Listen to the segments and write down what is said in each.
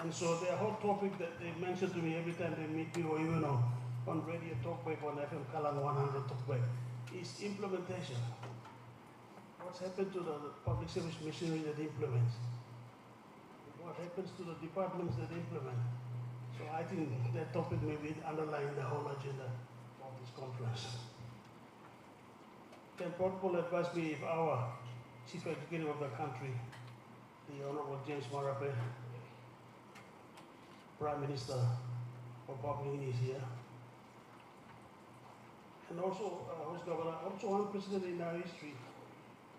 And so the whole topic that they mention to me every time they meet me, or even on radio talkback, on FM Kalang 100 talkback, is implementation. What's happened to the public service machinery that implements? What happens to the departments that implement? So I think that topic may be underlying the whole agenda of this conference. Can Portable advise me if our Chief Executive of the country, the Honorable James Morobe, Prime Minister of Papua New Guinea is here, and also Host Governor, also unprecedented in our history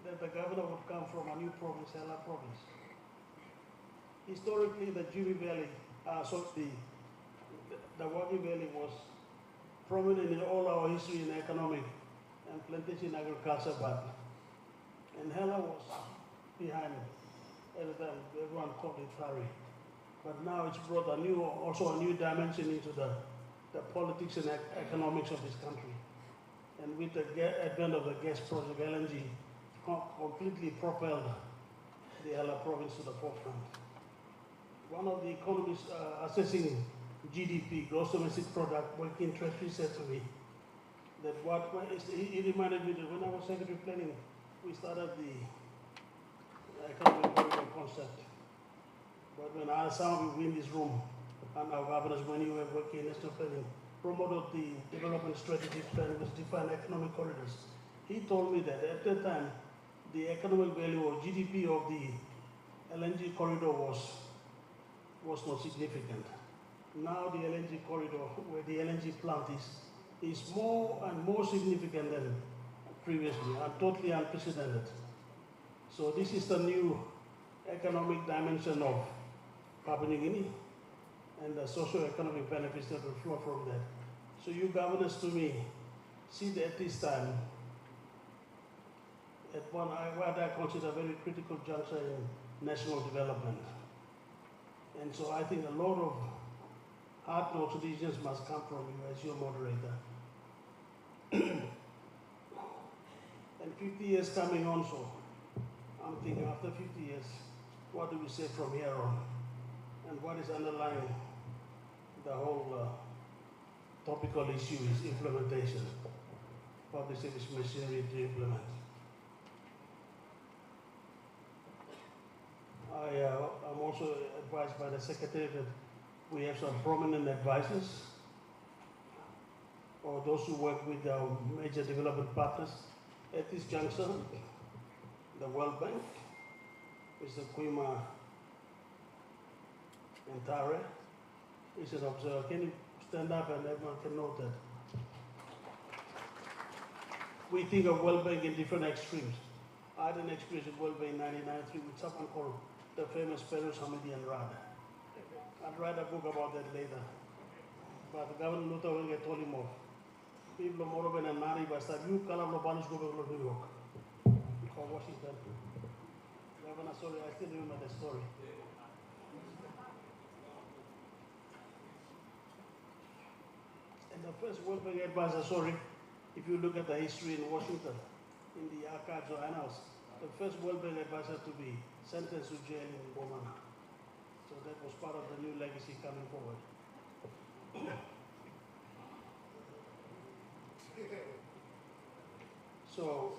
that the governor would come from a new province, Hela province. Historically, the Jimmy Valley, the Wagi Valley was prominent in all our history in economic and plantation agriculture, but and Hela was behind at the time. Everyone called it Tari. But now it's brought also a new dimension into the politics and economics of this country. And with the advent of the gas project, LNG completely propelled the Hela province to the forefront. One of the economists assessing GDP, gross domestic product, working treasury, said to me that he reminded me that when I was Secretary of Planning, we started the economic corridor concept. But when some of you in this room and our governors, when you were working in national planning, promoted the development strategic plan which defined economic corridors, he told me that at that time, the economic value or GDP of the LNG corridor was not significant. Now the LNG corridor, where the LNG plant is more and more significant than previously, and totally unprecedented. So this is the new economic dimension of Papua New Guinea and the socio-economic benefits that will flow from that. So you governors, to me, see that at this time, at what I consider a very critical juncture in national development. And so I think a lot of hard note decisions must come from you as your moderator. And 50 years coming on, so I'm thinking after 50 years, what do we say from here on? And what is underlying the whole topical issue is implementation. Public service machinery to implement. I'm also advised by the Secretary that we have some prominent advisors, or those who work with our major development partners at this juncture. The World Bank, Mr. Kuima and Tare is an observer. Can you stand up and everyone can note that? We think of World Bank in different extremes. I had an experience with World Bank in 1993 with someone called the famous Perus Hamidian Rad. I'd write a book about that later. But Governor Luther will get told him off. People of Morobe and Nari Bastard, you Kalam Lobanus go to New York or Washington. Governor, sorry, I still remember the story. And the first World Bank advisor, sorry, if you look at the history in Washington, in the archives or annals, the first World Bank advisor to be sentenced to jail in Bomana. So that was part of the new legacy coming forward. So,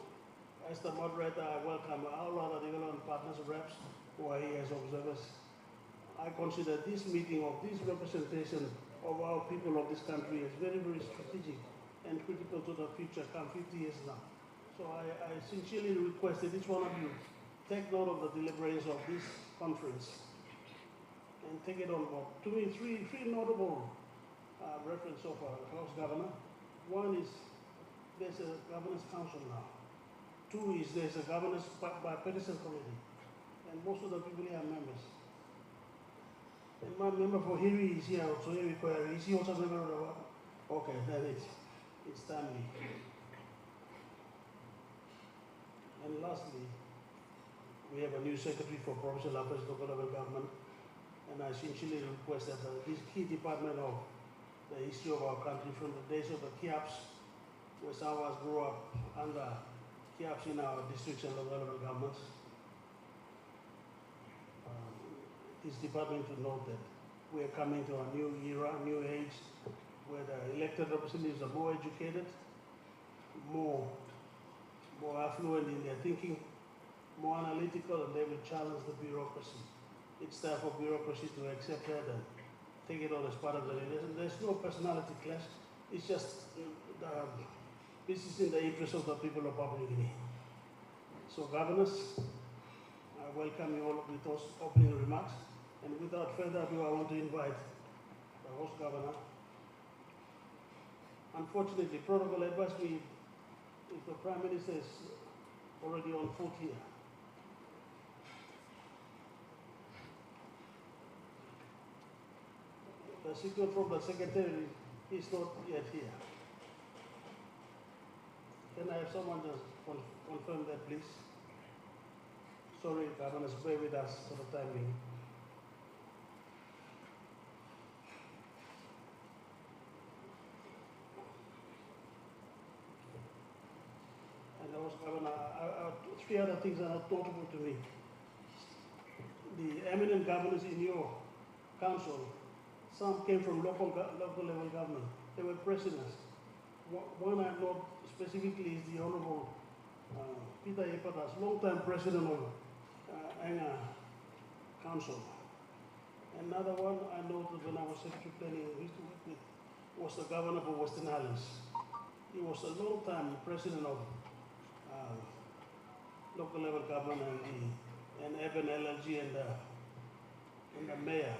as the moderator, I welcome all other development partners, reps, who are here as observers. I consider this meeting of this representation of our people of this country as very, very strategic and critical to the future come 50 years now. So I sincerely request that each one of you take note of the deliberations of this conference and take it on board. To me, three notable reference of our House Governor. One is there's a Governance Council now. Two is there's a Governance Bipartisan Committee, and most of the people here are members. And my member for Hiri is here also. Is he also a member of the work? Okay, then it's timely. And lastly, we have a new Secretary for Provincial Affairs and Local Government, and I sincerely request that this key department of the history of our country from the days of the Kiaps, where some of us grew up under Kiaps in our districts and local governments, this department to know that we are coming to a new era, new age, where the elected representatives are more educated, more affluent in their thinking, more analytical, and they will challenge the bureaucracy. It's time for bureaucracy to accept that and take it on as part of the relation. There's no personality clash. It's just this is in the interest of the people of Papua New Guinea. So, governors, I welcome you all with those opening remarks. And without further ado, I want to invite the host governor. Unfortunately, protocol advised me if the Prime Minister is already on foot here. The signal from the Secretary is not yet here. Can I have someone just confirm that, please? Sorry, governors, bear with us for the time being. And I was governor, three other things are not notable to me. The eminent governors in your council, some came from local level government. They were presidents. One I know specifically is the Honorable Peter Epatas, long-time president of Anga Council. Another one I know that when I was Secretary Planning and used to work with was the governor for Western Islands. He was a long-time president of local level government and urban LLG and the mayor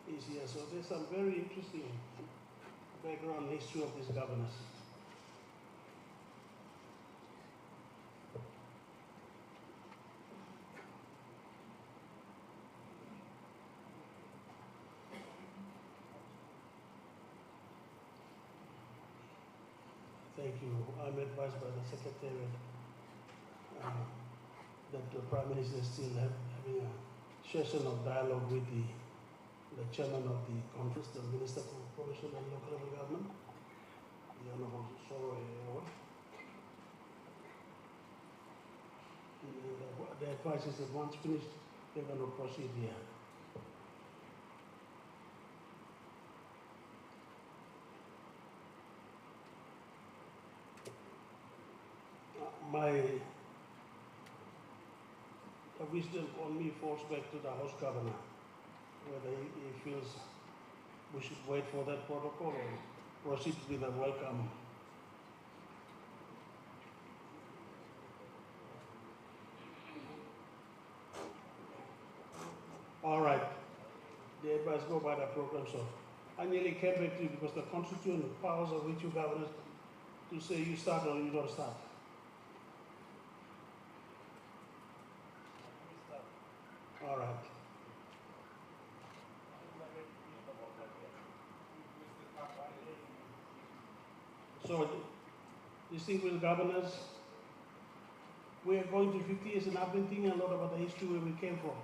is here. So there's some very interesting background history of these governors. Thank you. I'm advised by the Secretariat that the Prime Minister is still having a session of dialogue with the chairman of the conference, the Minister for Provincial and Local Level Government, the Honorable Morobe. The advice is that once finished, they're going to proceed here. The wisdom on me falls back to the House Governor, whether he feels we should wait for that protocol or proceed with a welcome. All right, the advice go by the program, so I nearly came back to you because the constituent powers of which you governors to say you start or you don't start. All right. So, distinguished governors, we are going to 50 years and I've been thinking a lot about the history where we came from.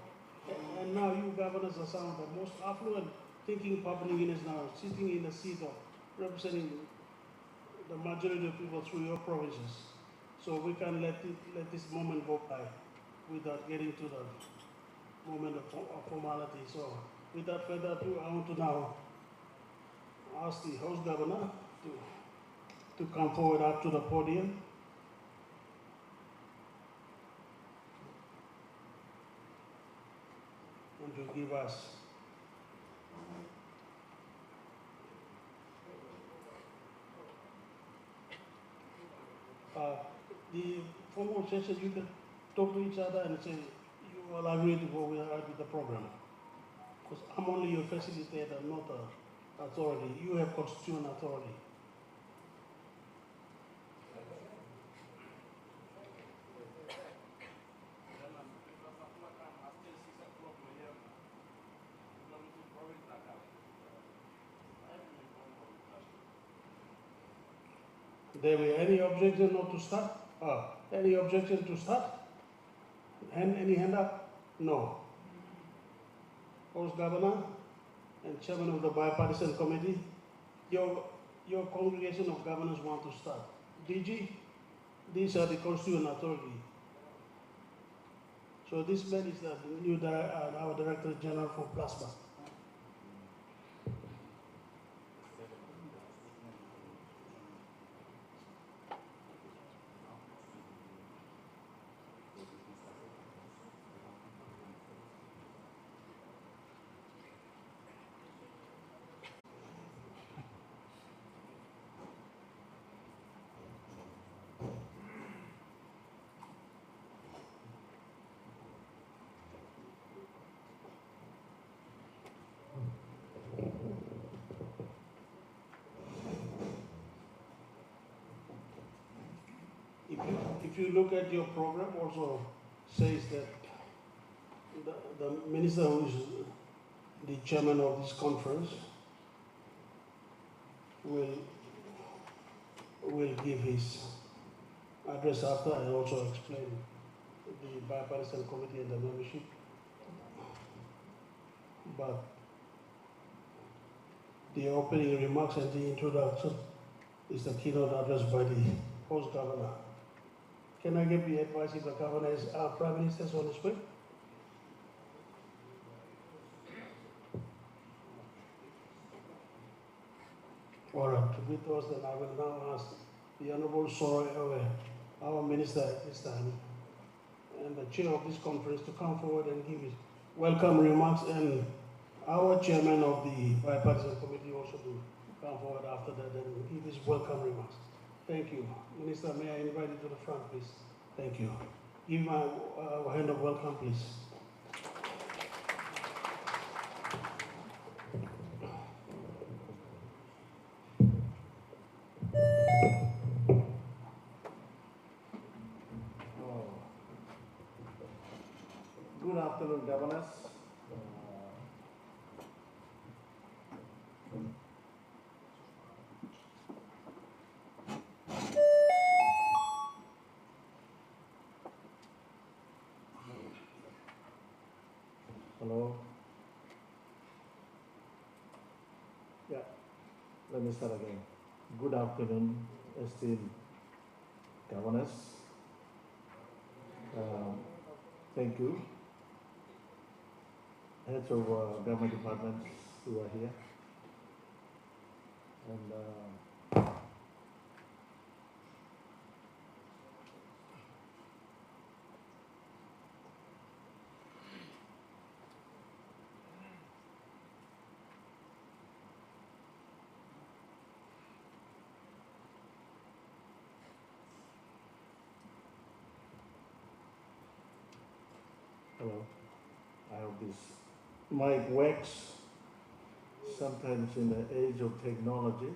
And now you governors are some of the most affluent thinking Papua New Guineans now, sitting in the seat of representing the majority of people through your provinces. So we can't let this moment go by without getting to the moment of formality. So without further ado, I want to now ask the host governor to come forward up to the podium. And to give us the formal session. You can talk to each other and say you all agree to go with the program. Because I'm only your facilitator, not an authority. You have constitutional authority. There were any objection not to start? Any objection to start? Any hand up? No. Host Governor and Chairman of the Bipartisan Committee, your congregation of governors want to start. DG, these are the constituent authority. So this man is the new our Director General for Plasma. If you look at your program, also says that the minister who is the chairman of this conference will give his address after and also explain the bipartisan committee and the membership. But the opening remarks and the introduction is the keynote address by the host governor. Can I give the advice if the governor is Prime Minister on his way? All right, to be toast, then I will now ask the Honorable Soro Ewe, our minister at this time, and the chair of this conference to come forward and give his welcome remarks, and our chairman of the bipartisan committee also to come forward after that and give his welcome remarks. Thank you. Minister, may I invite you to the front, please? Thank you. Give my hand of welcome, please. Good afternoon, governors. Hello. Yeah, let me start again. Good afternoon, esteemed governors. Thank you. Heads of government departments who are here. And hello. I hope this mic works. Sometimes in the age of technology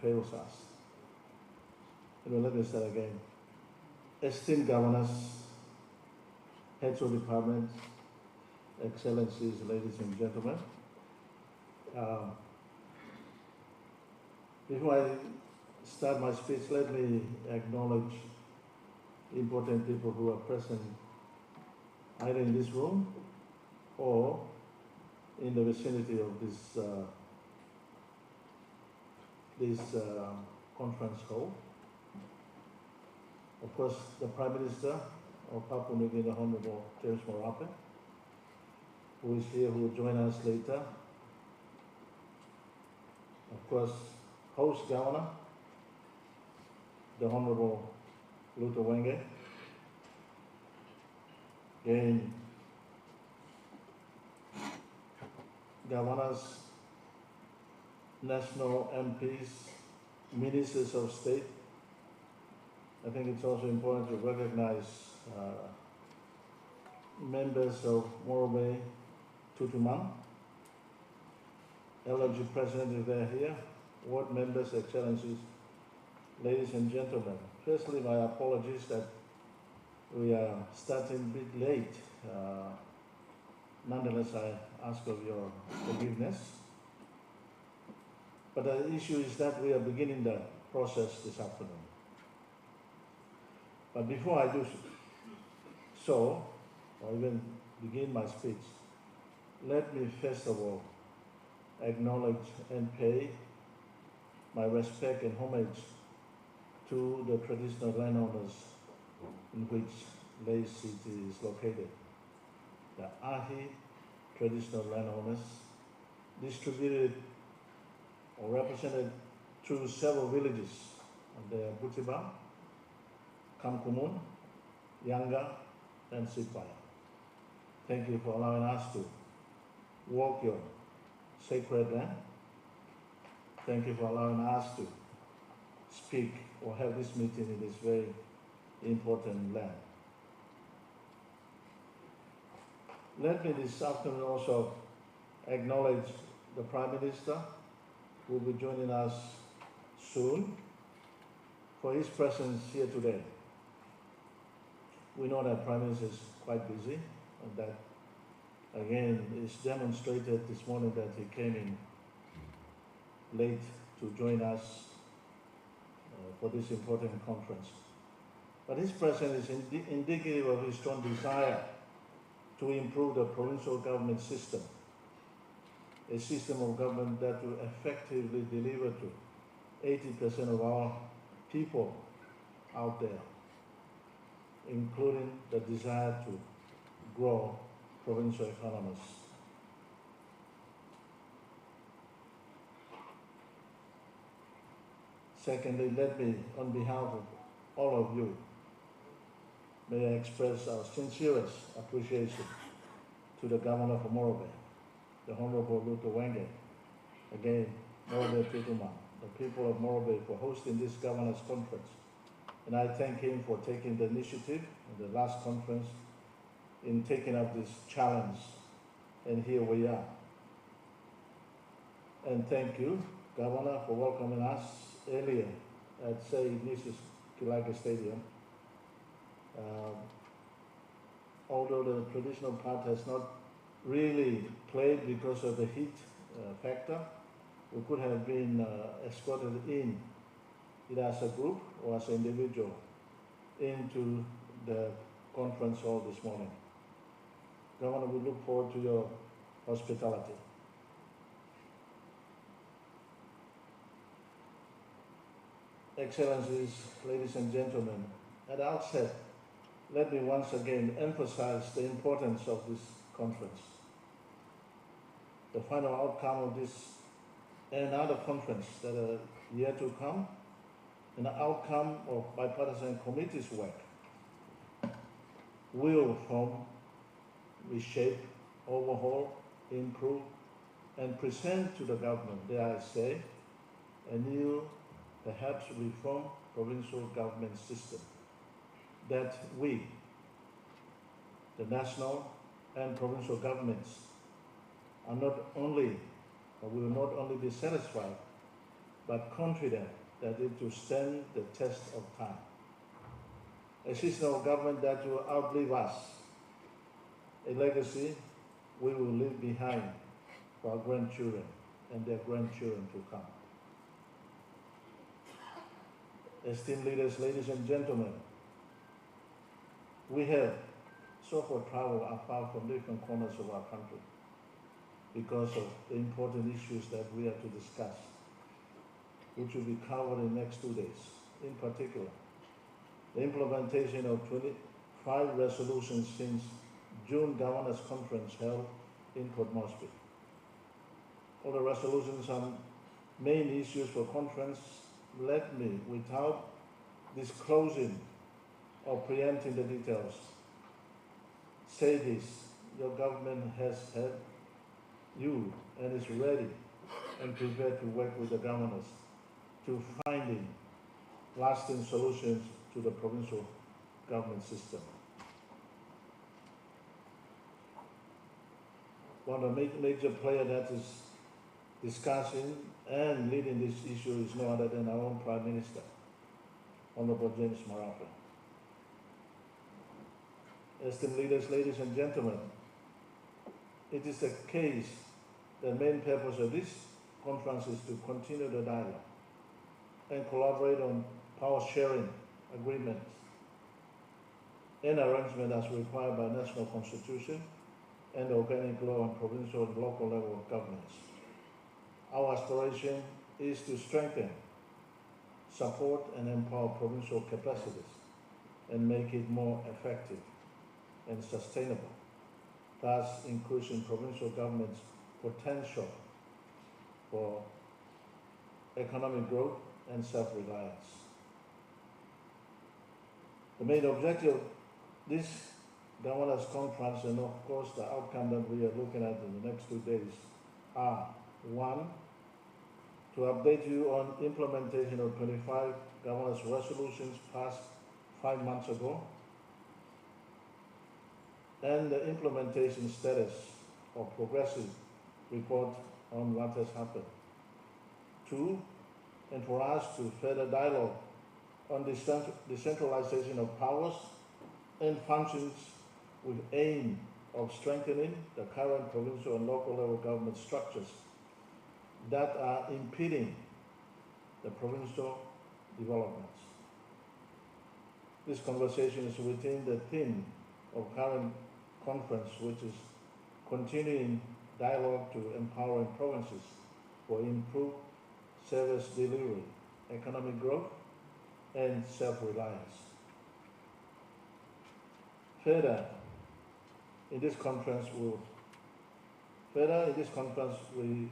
fails us. Let me start again. Esteemed governors, heads of departments, excellencies, ladies and gentlemen. Before I start my speech, let me acknowledge important people who are present either in this room or in the vicinity of this conference hall. Of course, the Prime Minister of Papua New Guinea, Honorable James Morobe, who is here, who will join us later. Of course, host governor, the Honorable Luther Wenge. Again, governors, national MPs, ministers of state. I think it's also important to recognize members of Morobe Tutuman, LFG President if they're here, ward members, excellencies, ladies and gentlemen. Firstly, my apologies that we are starting a bit late. Nonetheless, I ask of your forgiveness. But the issue is that we are beginning the process this afternoon. But before I do so, or even begin my speech, let me first of all acknowledge and pay my respect and homage to the traditional landowners in which Lake City is located. The Ahi traditional landowners distributed or represented through several villages. And they are Butiba, Kamkumun, Yanga, and Sipaya. Thank you for allowing us to walk your sacred land. Thank you for allowing us to speak or have this meeting in this very important land. Let me this afternoon also acknowledge the Prime Minister who will be joining us soon for his presence here today. We know that Prime Minister is quite busy, and that again is demonstrated this morning that he came in late to join us for this important conference. But his presence is indicative of his strong desire to improve the provincial government system, a system of government that will effectively deliver to 80% of our people out there, including the desire to grow provincial economies. Secondly, let me, on behalf of all of you, may I express our sincerest appreciation to the Governor of Morobe, the Honorable Luto Wenge, again, Morobe Pituma, the people of Morobe for hosting this Governor's Conference. And I thank him for taking the initiative in the last conference in taking up this challenge. And here we are. And thank you, Governor, for welcoming us earlier at St. Mrs. Kilaka Stadium. Although the traditional part has not really played because of the heat factor, we could have been escorted in, either as a group or as an individual, into the conference hall this morning. Governor, we look forward to your hospitality. Excellencies, ladies and gentlemen, at the outset, let me once again emphasize the importance of this conference. The final outcome of this and other conference that are yet to come, and the outcome of bipartisan committee's work will form, reshape, overhaul, improve, and present to the government, dare I say, a new, perhaps reformed provincial government system that we, the national and provincial governments, are not only, or will not only be satisfied, but confident that it will stand the test of time. A system of government that will outlive us, a legacy we will leave behind for our grandchildren and their grandchildren to come. Esteemed leaders, ladies and gentlemen, we have so far traveled afar from different corners of our country because of the important issues that we have to discuss, which will be covered in the next 2 days. In particular, the implementation of 25 resolutions since June Governor's Conference held in Port Moresby. All the resolutions are main issues for conference. Let me, without disclosing or preempting the details, say this: your government has had you and is ready and prepared to work with the governors to finding lasting solutions to the provincial government system. One of the major players that is discussing and leading this issue is no other than our own Prime Minister, Honorable James Morobe. Esteemed leaders, ladies and gentlemen, it is the case, the main purpose of this conference is to continue the dialogue and collaborate on power sharing agreements and arrangement as required by national constitution and organic law on provincial and local level of governance. Our aspiration is to strengthen, support and empower provincial capacities and make it more effective and sustainable, thus increasing provincial government's potential for economic growth and self-reliance. The main objective of this governors conference, and of course the outcome that we are looking at in the next 2 days, are: one, to update you on implementation of 25 governors resolutions passed 5 months ago, and the implementation status of progressive report on what has happened. Two, and for us to further dialogue on the decentralization of powers and functions with aim of strengthening the current provincial and local level government structures that are impeding the provincial developments. This conversation is within the theme of current conference, which is continuing dialogue to empowering provinces for improved service delivery, economic growth, and self-reliance. Further, in this conference, we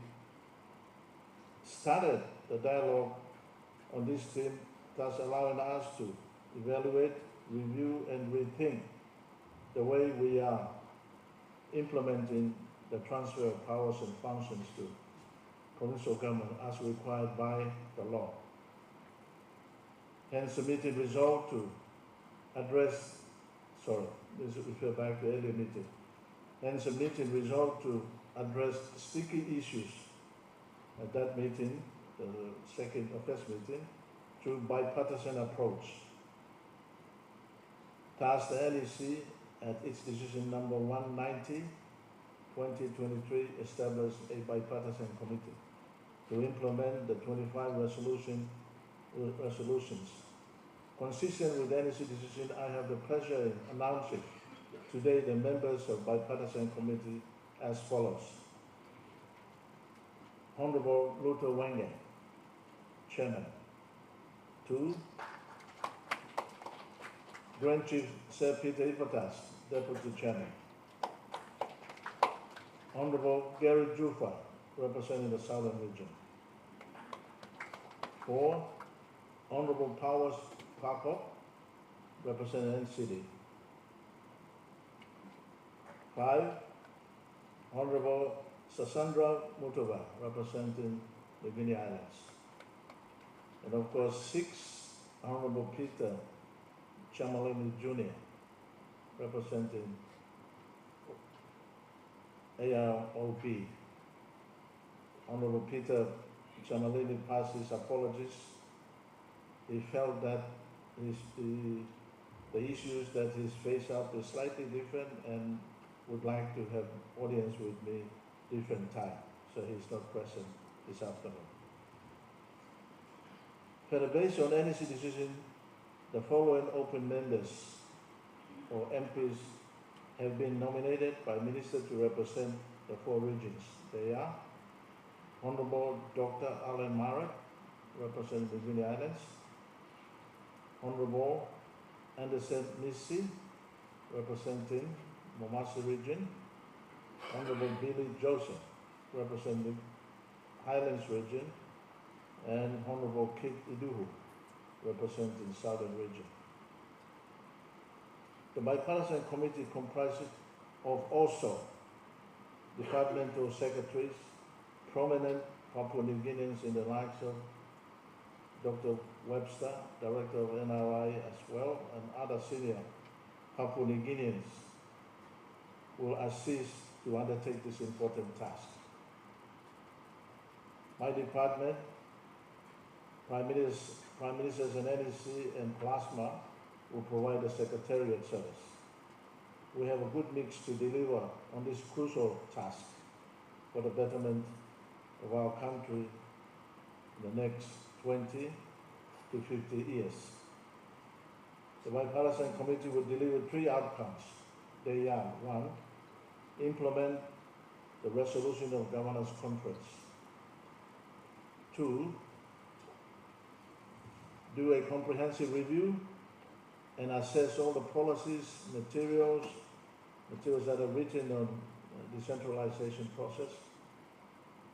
started the dialogue on this theme, thus allowing us to evaluate, review, and rethink the way we are implementing the transfer of powers and functions to provincial government as required by the law. Hence, the meeting resolved to address, this is refer back to earlier meeting. Hence, the meeting resolved to address sticky issues at that meeting, the second or first meeting, through bipartisan approach. Thus, the LEC, at its decision number 190, 2023, established a bipartisan committee to implement the 25 resolutions. Consistent with the NEC decision, I have the pleasure in announcing today the members of bipartisan committee as follows. Honorable Luther Wenge, Chairman. 2, Grand Chief Sir Peter Ipatas, Deputy Chairman. Honorable Gary Jufa, representing the Southern Region. 4, Honorable Powers Paco, representing NCD. 5, Honorable Sasandra Mutova, representing the Guinea Islands. And of course, 6, Honorable Peter Chamalini Jr., representing AROB. Honorable Peter Chamalini passed his apologies. He felt that the issues that he's faced up is slightly different and would like to have audience with me different time. So he's not present this afternoon. Further, based on NEC decision, the following open members or MPs have been nominated by Minister to represent the 4 regions. They are Honorable Dr. Alan Marek, representing the Guinea Islands. Honorable Anderson Nissi, representing Momasi region. Honorable Billy Joseph, representing Highlands region. And Honorable Kit Iduhu, representing Southern region. The bipartisan committee comprises of also departmental secretaries, prominent Papua New Guineans in the likes of Dr. Webster, Director of NRI as well, and other senior Papua New Guineans will assist to undertake this important task. My department, Prime Ministers and NEC and Plasma will provide the secretariat service. We have a good mix to deliver on this crucial task for the betterment of our country in the next 20 to 50 years. The bipartisan committee will deliver 3 outcomes. They are: 1, implement the resolution of Governors' Conference. 2, do a comprehensive review and assess all the policies, materials that are written on decentralization process,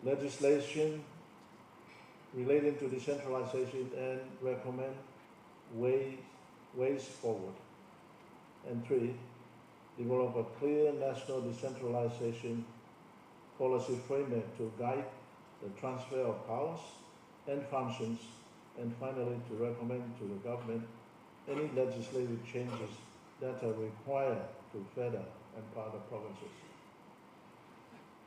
legislation relating to decentralization, and recommend ways forward. And 3, develop a clear national decentralization policy framework to guide the transfer of powers and functions, and finally to recommend to the government any legislative changes that are required to further empower the provinces.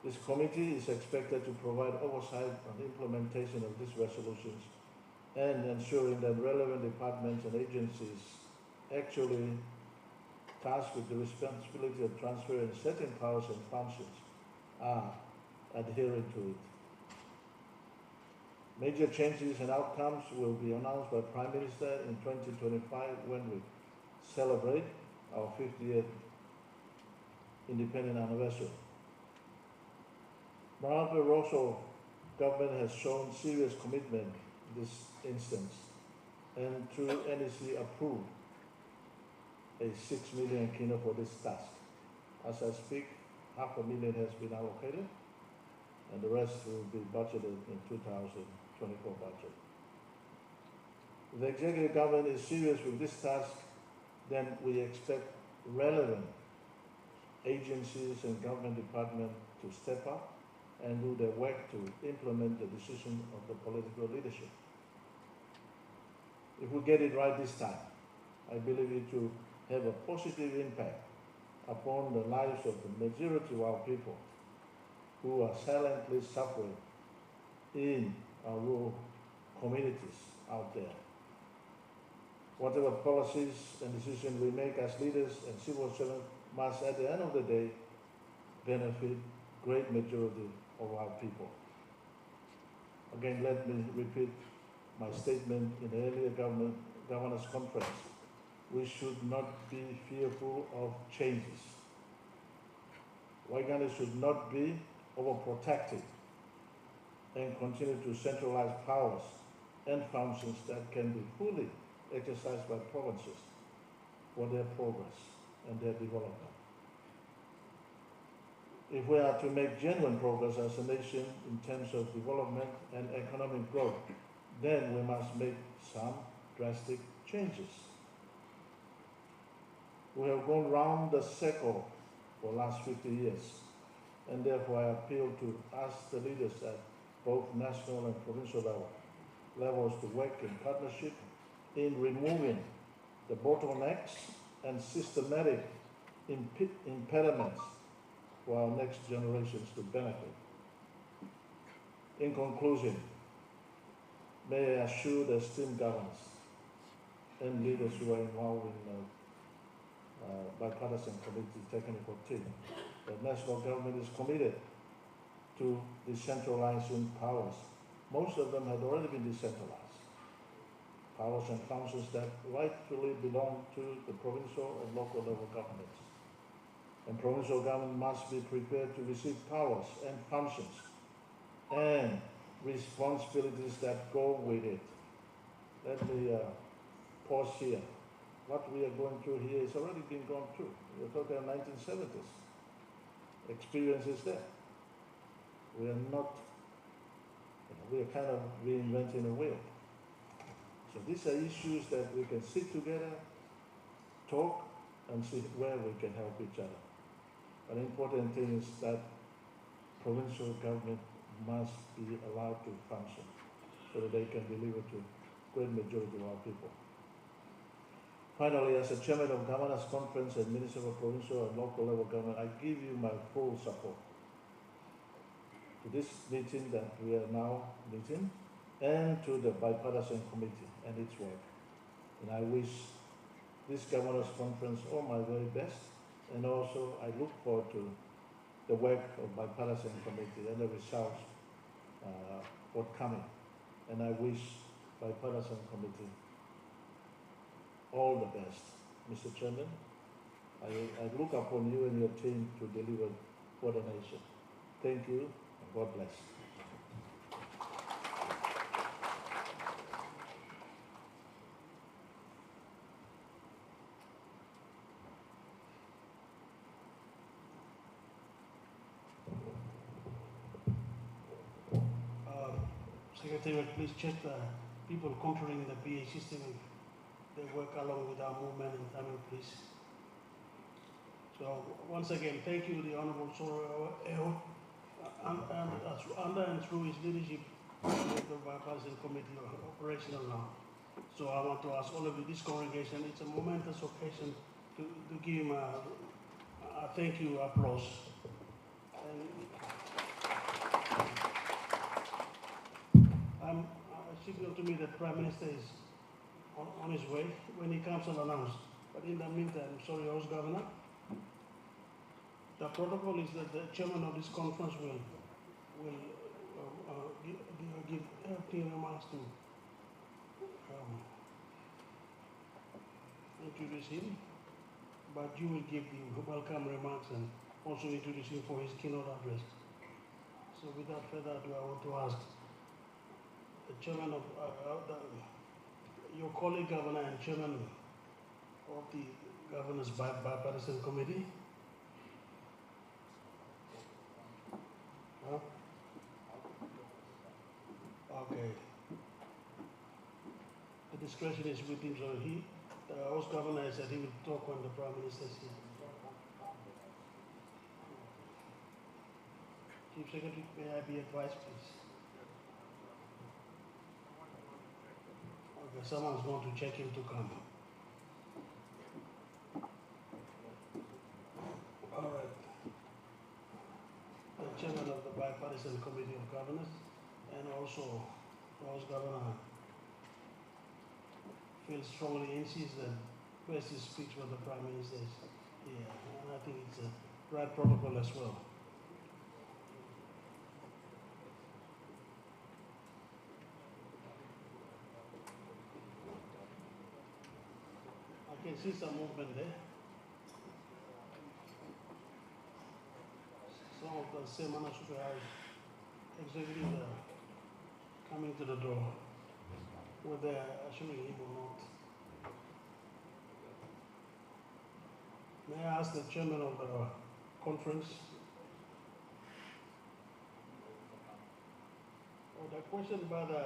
This committee is expected to provide oversight on the implementation of these resolutions and ensuring that relevant departments and agencies actually tasked with the responsibility of transferring certain powers and functions are adhering to it. Major changes and outcomes will be announced by Prime Minister in 2025 when we celebrate our 50th independent anniversary. Morobe Rosso government has shown serious commitment in this instance, and through NEC approved a 6 million kina for this task. As I speak, $500,000 has been allocated, and the rest will be budgeted in 2024 budget. If the executive government is serious with this task, then we expect relevant agencies and government departments to step up and do their work to implement the decision of the political leadership. If we get it right this time, I believe it will have a positive impact upon the lives of the majority of our people who are silently suffering in our rural communities out there. Whatever policies and decisions we make as leaders and civil servants must, at the end of the day, benefit great majority of our people. Again, let me repeat my statement in the earlier governors' conference. We should not be fearful of changes. Waigani should not be overprotective and continue to centralize powers and functions that can be fully exercised by provinces for their progress and their development. If we are to make genuine progress as a nation in terms of development and economic growth, then we must make some drastic changes. We have gone round the circle for the last 50 years, and therefore I appeal to us, the leaders at both national and provincial levels, to work in partnership in removing the bottlenecks and systematic impediments for our next generations to benefit. In conclusion, may I assure the esteemed governors and leaders who are involved in bipartisan committee technical team that national government is committed to decentralizing powers. Most of them had already been decentralized. Powers and functions that rightfully belong to the provincial and local level governments. And provincial government must be prepared to receive powers and functions and responsibilities that go with it. Let me pause here. What we are going through here is already been gone through. We're talking about 1970s. Experience is there. We are not, we are kind of reinventing the wheel. So these are issues that we can sit together, talk, and see where we can help each other. An important thing is that provincial government must be allowed to function so that they can deliver to great majority of our people. Finally, as a chairman of Governors Conference and Minister of Provincial and Local Level Government, I give you my full support to this meeting that we are now meeting and to the bipartisan committee and its work. And I wish this Governors Conference all my very best, and also I look forward to the work of bipartisan committee and the results forthcoming. And I wish bipartisan committee all the best. Mr. Chairman, I look upon you and your team to deliver for the nation. Thank you, and God bless. Secretary, please check the people controlling the PA system if they work along with our movement in Tamil, please. So once again, thank you, the Honorable Soro Eo, under and through his leadership, the bipartisan committee are operational now. So I want to ask all of you, this congregation, it's a momentous occasion to give him a thank you applause. And signal to me that Prime Minister is on his way. When he comes, I'll announce. But in the meantime, sorry, House Governor, the protocol is that the chairman of this conference will give opening remarks to introduce him, but you will give the welcome remarks and also introduce him for his keynote address. So without further ado, I want to ask the chairman of your colleague governor and chairman of the governor's bipartisan committee. Huh? Okay. The discretion is with him, so the House Governor said he will talk when the Prime Minister is here. Chief Secretary, may I be advised, please? Okay, someone's going to check him to come. All right. The chairman of the Bipartisan Committee of Governors and also the House Governor feels strongly insists that first he speaks with the Prime Minister is here. And I think it's a right protocol as well. I can see some movement there. Some of the Semana Super House executives are coming to the door, whether assuring him or not. May I ask the chairman of the conference? The question by the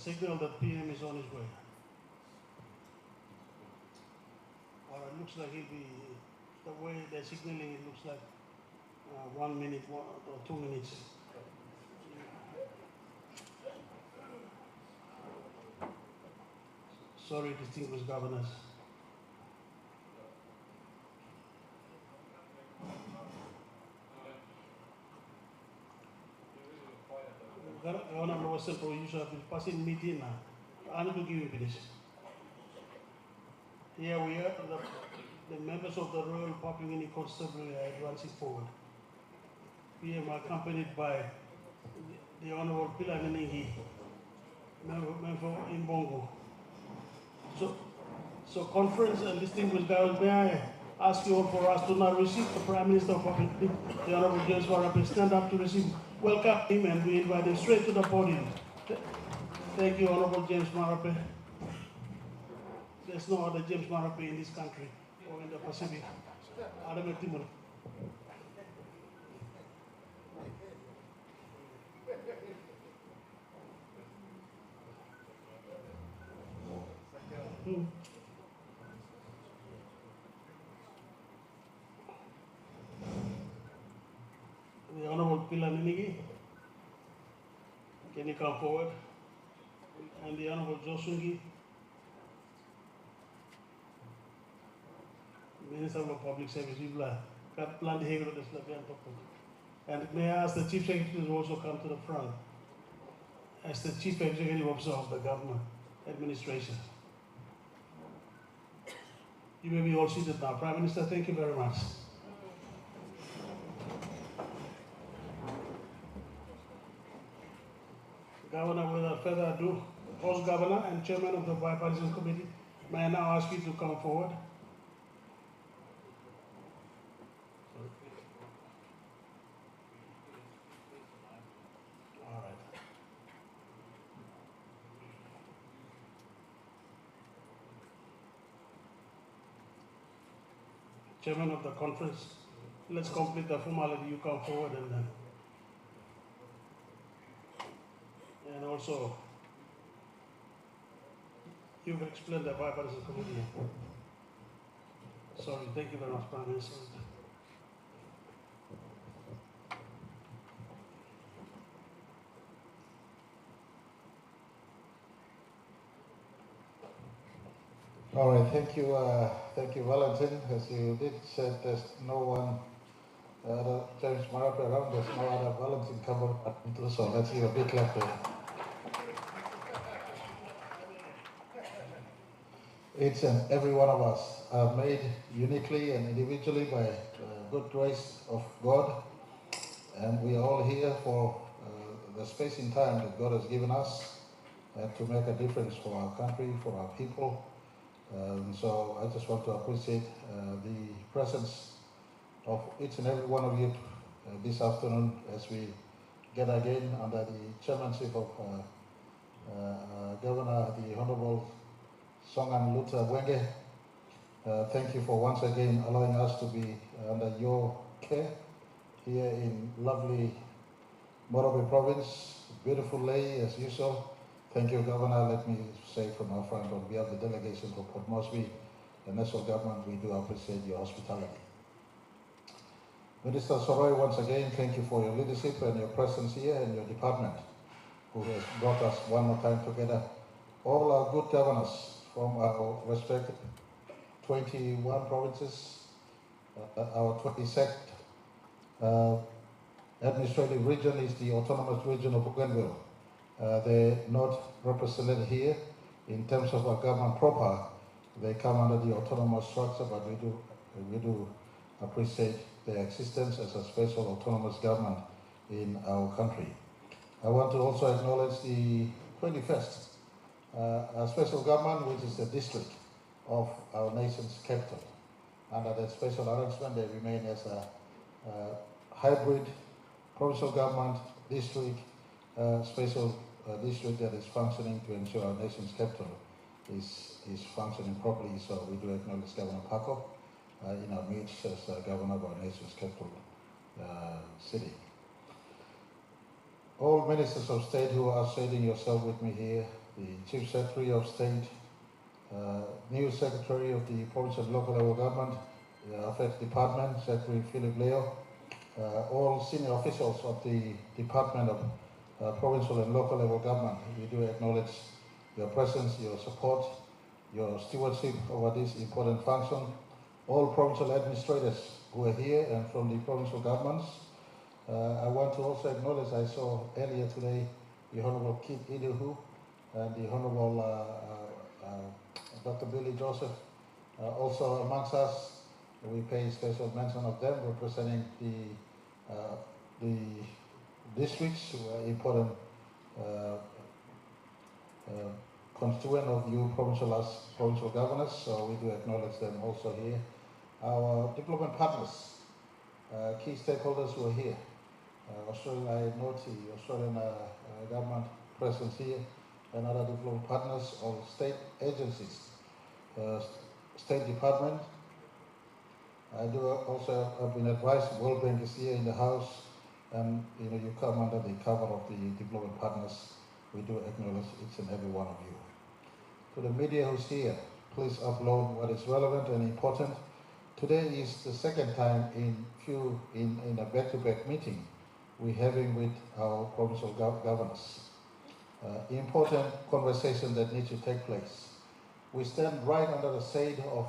signal that PM is on his way. Or it looks like he'll be, the way they're signaling, it looks like 1 minute or 2 minutes. Sorry, distinguished governors. Governor was simple, you should have been passing meeting now. I need to give you this. Here we are, the members of the Royal Papua New Guinea Constabulary are advancing forward. PM accompanied by the Honorable Pilanini, member in Bongo. So conference and distinguished governors, may I ask you all for us to now receive the Prime Minister of the Honorable James Morobe, stand up to receive. Welcome him and we invite him straight to the podium. Thank you, Honorable James Morobe. There's no other James Morobe in this country or in the Pacific. Adame Timur. The Honorable Pilaninigi, can you come forward? And the Honorable Josungi, Minister of Public Service, plan the Hegel and may I ask the Chief Secretary to also come to the front as the Chief Executive Officer of the Government Administration. You may be all seated now. Prime Minister, thank you very much. Governor, without further ado, Host Governor and Chairman of the Bipartisan Committee, may I now ask you to come forward? All right. Chairman of the conference, let's complete the formality. You come forward and then. And also, you've explained the bipartisan committee. Sorry, thank you very much, Prime Minister. All right, thank you, Valentin. As you did said, there's no one, James Morobe around, there's no other Valentin cover, so let's give a big clap there. Each and every one of us are made uniquely and individually by good grace of God, and we are all here for the space in time that God has given us to make a difference for our country, for our people. So I just want to appreciate the presence of each and every one of you this afternoon as we get again under the chairmanship of Governor, the Honorable Songan Luther Wenge. Thank you for once again allowing us to be under your care here in lovely Morobe province. Beautiful lay as usual. Thank you, Governor. Let me say from our front on behalf of the delegation for Port Moresby, the national government, we do appreciate your hospitality. Minister Soroy, once again, thank you for your leadership and your presence here and your department, who has brought us one more time together. All our good governors from our respective 21 provinces, our 22nd administrative region is the autonomous region of Bougainville. They're not represented here in terms of our government proper. They come under the autonomous structure, but we do appreciate their existence as a special autonomous government in our country. I want to also acknowledge the 21st special government, which is the district of our nation's capital. Under that special arrangement, they remain as a hybrid provincial government district, special district that is functioning to ensure our nation's capital is functioning properly. So we do acknowledge Governor Paco in our midst as governor of our nation's capital city. All ministers of state who are stating yourself with me here, the Chief Secretary of State, new Secretary of the Provincial and Local Level Government, the Affairs Department, Secretary Philip Leo, all senior officials of the Department of Provincial and Local Level Government. We do acknowledge your presence, your support, your stewardship over this important function. All provincial administrators who are here and from the provincial governments. I want to also acknowledge, I saw earlier today, the Honorable Kit Iduhu and the Honorable Dr. Billy Joseph also amongst us. We pay special mention of them representing the districts who are important constituent of you provincial governors, so we do acknowledge them also here. Our diplomat partners, key stakeholders who are here. Australia, I note the Australian government presence here, and other development partners or state agencies, State Department. I do also have been advised, World Bank is here in the house, and you come under the cover of the development partners. We do acknowledge each and every one of you. To the media who's here, please upload what is relevant and important. Today is the second time in a back-to-back meeting we're having with our provincial governors. Important conversation that needs to take place. We stand right under the shade of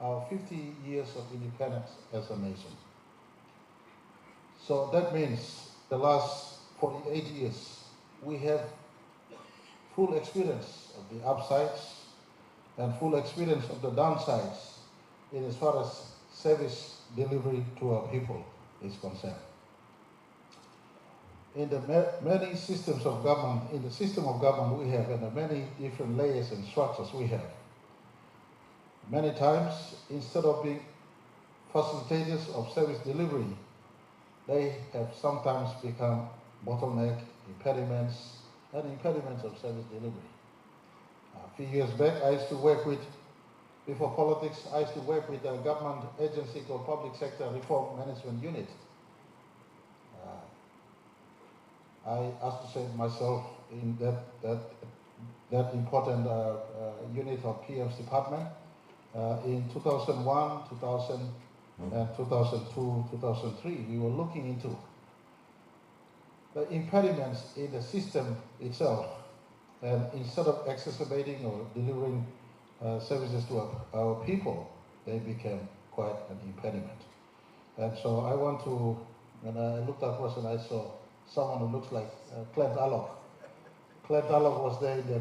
our 50 years of independence as a nation. So that means the last 48 years, we have full experience of the upsides and full experience of the downsides in as far as service delivery to our people is concerned. In the many systems of government, in the system of government we have, and the many different layers and structures we have, many times, instead of being facilitators of service delivery, they have sometimes become bottleneck, impediments of service delivery. A few years back, I used to work with, before politics, I used to work with a government agency called Public Sector Reform Management Unit. I associate myself in that important unit of PM's department. In 2001, 2000, and 2002, 2003, we were looking into the impediments in the system itself. And instead of exacerbating or delivering services to our people, they became quite an impediment. And so I want to, when I looked across and I saw someone who looks like Clint Allock. Clint Allock was there in the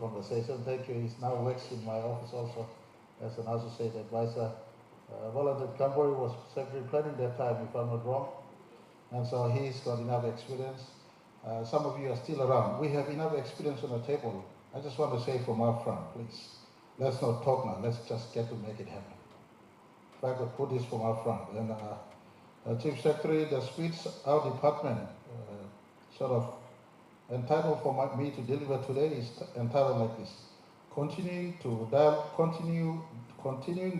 conversation. Thank you. He's now works in my office also as an associate advisor. Volunteer Cambury was secretary planning that time, if I'm not wrong. And so he's got enough experience. Some of you are still around. We have enough experience on the table. I just want to say from up front, please, let's not talk now. Let's just get to make it happen. If I could put this from up front. And Chief Secretary, the speech our department sort of entitled for me to deliver today is entitled like this: continuing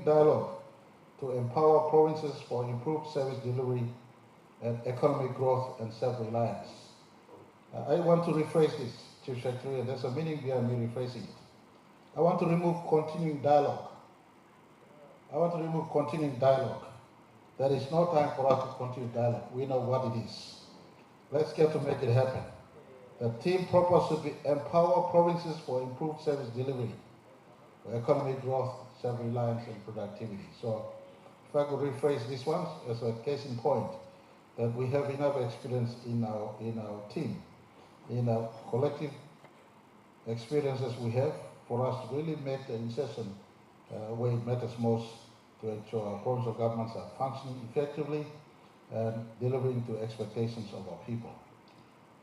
dialogue to empower provinces for improved service delivery and economic growth and self-reliance. I want to rephrase this, Chief Secretary, and there's a meaning behind me rephrasing it. I want to remove continuing dialogue. I want to remove continuing dialogue. There is no time for us to continue dialogue. We know what it is. Let's get to make it happen. The team purpose should be empower provinces for improved service delivery, for economic growth, self-reliance, and productivity. So if I could rephrase this one as a case in point, that we have enough experience in our team, in our collective experiences we have, for us to really make the insertion where it matters most to ensure our provincial governments are functioning effectively and delivering to expectations of our people.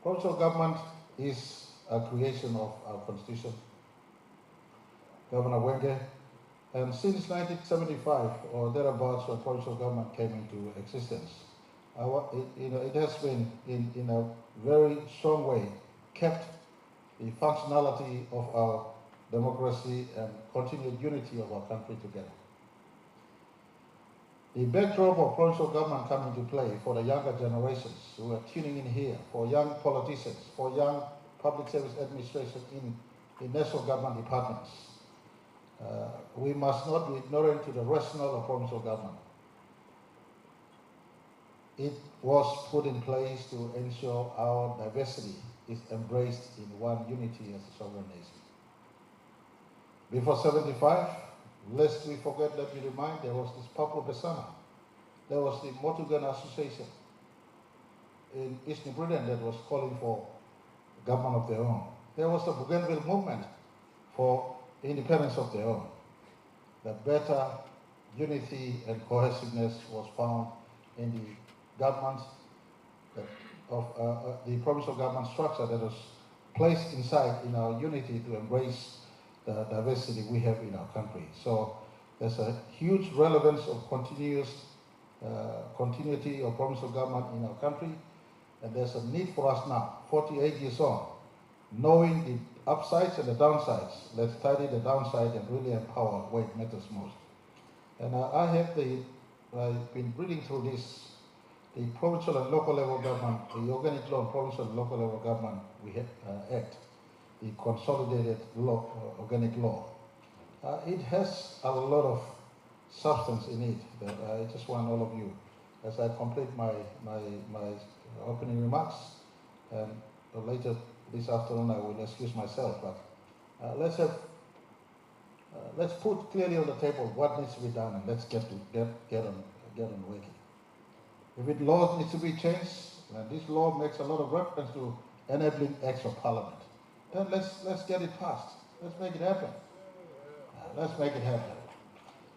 Provincial government is a creation of our constitution, Governor Wenge, and since 1975 or thereabouts when provincial government came into existence, it has been in a very strong way kept the functionality of our democracy and continued unity of our country together. The backdrop of provincial government coming to play for the younger generations who are tuning in here, for young politicians, for young public service administration in national government departments. We must not be ignorant to the rationale of provincial government. It was put in place to ensure our diversity is embraced in one unity as a sovereign nation. Before 75, lest we forget, let me remind, there was this Papua Besana. There was the Motugan Association in East New Britain that was calling for government of their own. There was the Bougainville movement for independence of their own. The better unity and cohesiveness was found in the government of the provincial government structure that was placed inside in our unity to embrace the diversity we have in our country. So there's a huge relevance of continuity of provincial government in our country, and there's a need for us now, 48 years on, knowing the upsides and the downsides. Let's study the downside and really empower where it matters most. And I've been reading through this, the provincial and local level government, the organic law and provincial and local level government act, the consolidated law, organic law. It has a lot of substance in it that I just want all of you, as I complete my opening remarks, and later this afternoon I will excuse myself, but let's put clearly on the table what needs to be done, and let's get on working. If law needs to be changed, and this law makes a lot of reference to enabling acts of parliament, then let's get it passed. Let's make it happen. Let's make it happen.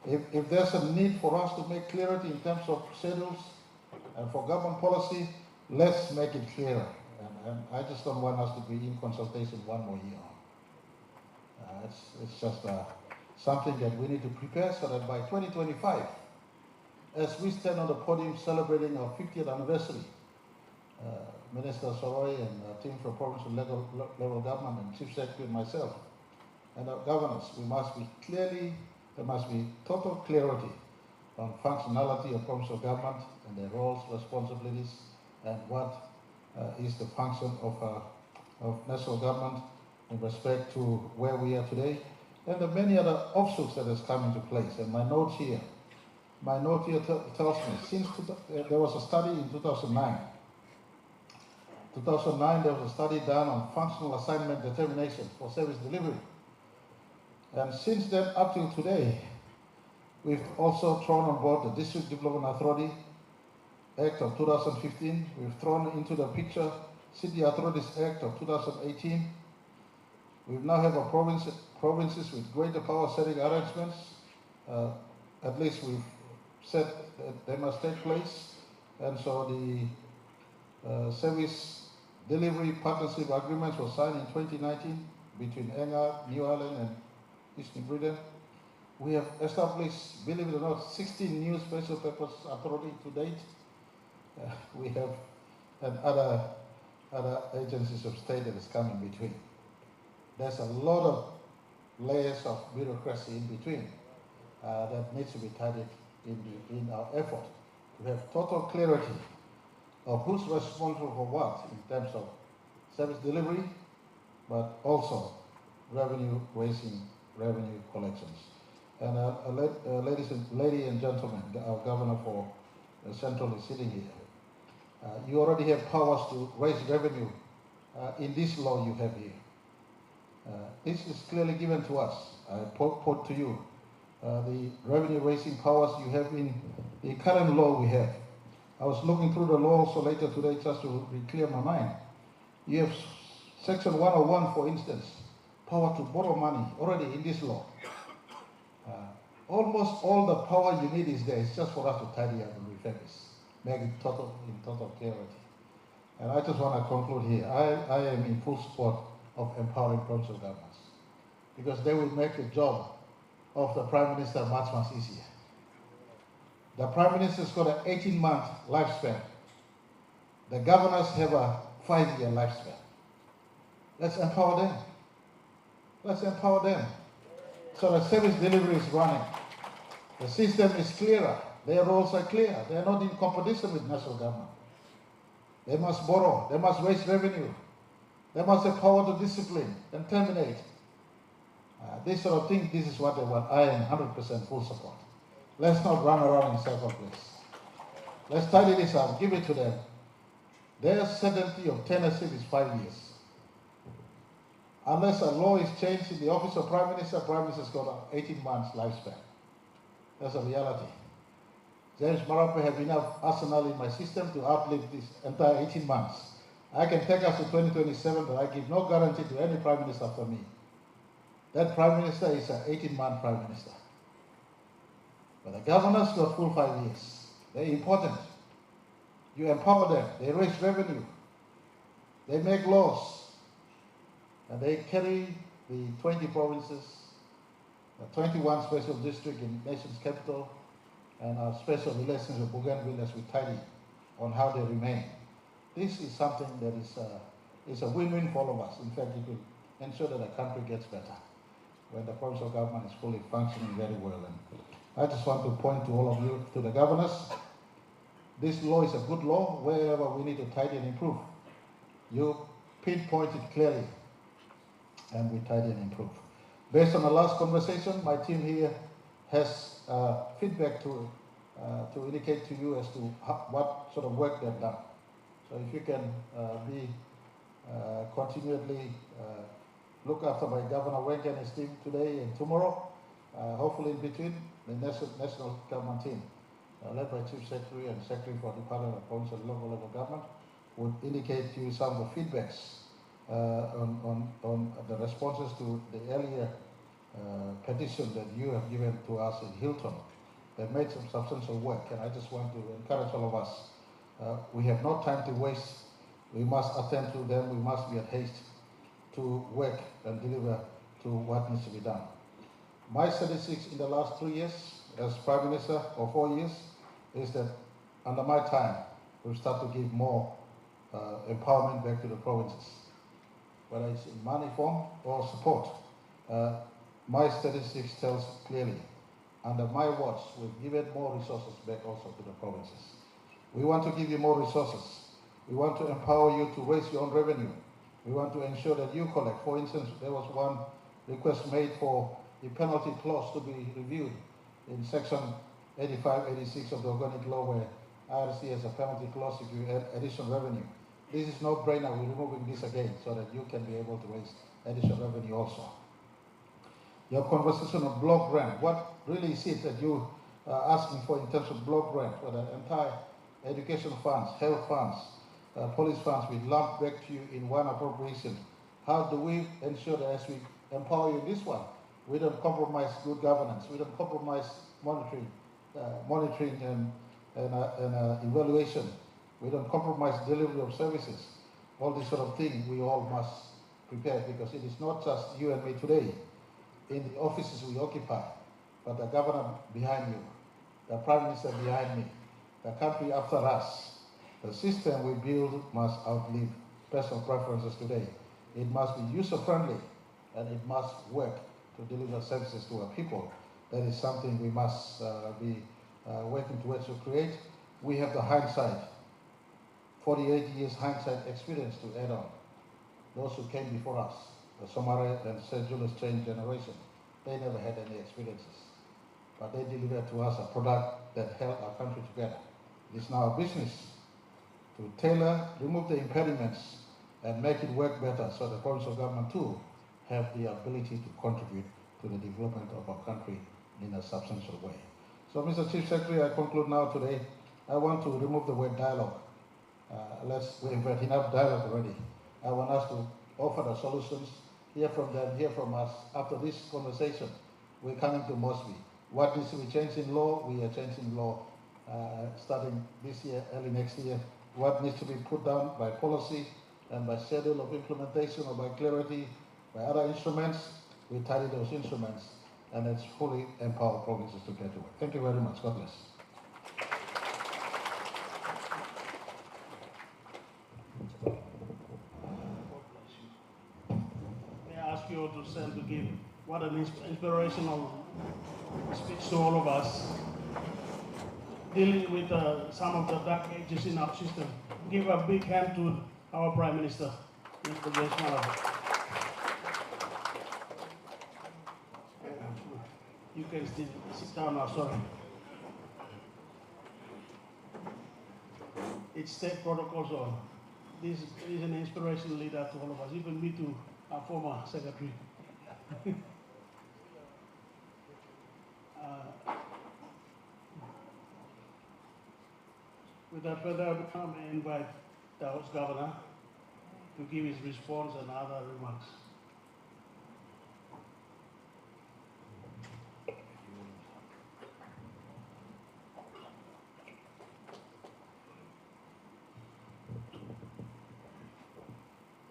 If there's a need for us to make clarity in terms of schedules and for government policy, let's make it clearer. And I just don't want us to be in consultation one more year on. It's just something that we need to prepare so that by 2025, as we stand on the podium celebrating our 50th anniversary, Minister Soroy and team from provincial level government and Chief Secretary and myself and our governors, there must be total clarity on functionality of provincial government and their roles, responsibilities, and what is the function of national government in respect to where we are today, and the many other offshoots that has come into place. And my note here tells me, since there was a study in 2009. 2009, there was a study done on functional assignment determination for service delivery. And since then, up till today, we've also thrown on board the District Development Authority Act of 2015. We've thrown into the picture City Authorities Act of 2018. We now have a provinces with greater power setting arrangements. At least we've said that they must take place. And so the service delivery partnership agreements were signed in 2019 between ENGA, New Ireland, and Eastern Britain. We have established, believe it or not, 16 new special purpose authority to date. We have and other agencies of state that has come in between. There's a lot of layers of bureaucracy in between that needs to be tidied in our effort to have total clarity of who's responsible for what in terms of service delivery, but also revenue raising, revenue collections. And lady and gentlemen, our governor for Central is sitting here. You already have powers to raise revenue in this law you have here. This is clearly given to us. I put to you the revenue raising powers you have in the current law we have. I was looking through the law also later today just to clear my mind. You have Section 101, for instance, power to borrow money already in this law. Almost all the power you need is there. It's just for us to tidy up and refurbish, make it in total clarity. And I just want to conclude here. I am in full support of empowering provincial governments because they will make the job of the Prime Minister much easier. The Prime Minister's got an 18-month lifespan. The governors have a 5-year lifespan. Let's empower them. Let's empower them. So the service delivery is running. The system is clearer. Their roles are clear. They are not in competition with national government. They must borrow. They must raise revenue. They must have power to discipline and terminate. This sort of thing, this is what they want. I am 100% full support. Let's not run around in circles, please. Let's tidy this up. Give it to them. Their certainty of tenureship is 5 years. Unless a law is changed in the office of Prime Minister's got an 18 months lifespan. That's a reality. James Morobe have enough arsenal in my system to outlive this entire 18 months. I can take us to 2027, but I give no guarantee to any Prime Minister after me. That Prime Minister is an 18-month Prime Minister. But the governors got full 5 years. They're important. You empower them. They raise revenue. They make laws. And they carry the 20 provinces, the 21 special districts in the nation's capital, and our special relations with Bougainville as we tidy on how they remain. This is something that is It's a win-win for all of us. In fact, it will ensure that the country gets better when the provincial government is fully functioning very well. And I just want to point to all of you, to the governors. This law is a good law. Wherever we need to tidy and improve, you pinpoint it clearly, and we tidy and improve. Based on the last conversation, my team here has feedback to indicate to you as to what sort of work they've done. So if you can be continually look after my Governor Wenke and his team today and tomorrow, hopefully in between, the national government team, led by Chief Secretary and Secretary for Department of Provincial and Local Level Government, would indicate to you some of the feedbacks on the responses to the earlier petition that you have given to us in Hilton. They've made some substantial work, and I just want to encourage all of us. We have no time to waste. We must attend to them. We must be at haste to work and deliver to what needs to be done. My statistics in the last 3 years as Prime Minister, or 4 years, is that under my time, we've started to give more empowerment back to the provinces, whether it's in money form or support. My statistics tells clearly, under my watch, we've given more resources back also to the provinces. We want to give you more resources. We want to empower you to raise your own revenue. We want to ensure that you collect. For instance, there was one request made for the penalty clause to be reviewed in section 85, 86 of the organic law, where IRC has a penalty clause if you add additional revenue. This is no brainer. We're removing this again so that you can be able to raise additional revenue also. Your conversation on block grant, what really is it that you are asking for in terms of block grant for the entire education funds, health funds, police funds, we lump back to you in one appropriation? How do we ensure that as we empower you in this one, we don't compromise good governance, we don't compromise monitoring and evaluation, we don't compromise delivery of services, all this sort of thing we all must prepare, because it is not just you and me today in the offices we occupy, but the governor behind you, the Prime Minister behind me, the country after us. The system we build must outlive personal preferences today. It must be user-friendly, and it must work to deliver services to our people. That is something we must be working towards to create. We have the hindsight, 48 years hindsight experience to add on. Those who came before us, the Somare and St. Julius Chain generation, they never had any experiences, but they delivered to us a product that held our country together. It is now our business to tailor, remove the impediments, and make it work better, so the provincial government too have the ability to contribute to the development of our country in a substantial way. So, Mr. Chief Secretary, I conclude now today. I want to remove the word dialogue. We've had enough dialogue already. I want us to offer the solutions, hear from them, hear from us. After this conversation, we're coming to Mosby. What needs to be changed in law? We are changing law starting this year, early next year. What needs to be put down by policy and by schedule of implementation or by clarity, by other instruments, we tidy those instruments, and it's fully empower provinces to get to work. Thank you very much. God bless. May I ask you all to stand to give what an inspirational speech to all of us, dealing with some of the dark ages in our system. Give a big hand to our Prime Minister, Mr. James Morobe. You can still sit down now, sorry. It's state protocols on. This is an inspirational leader to all of us, even me too, our former secretary. Without further ado, I invite the House Governor to give his response and other remarks.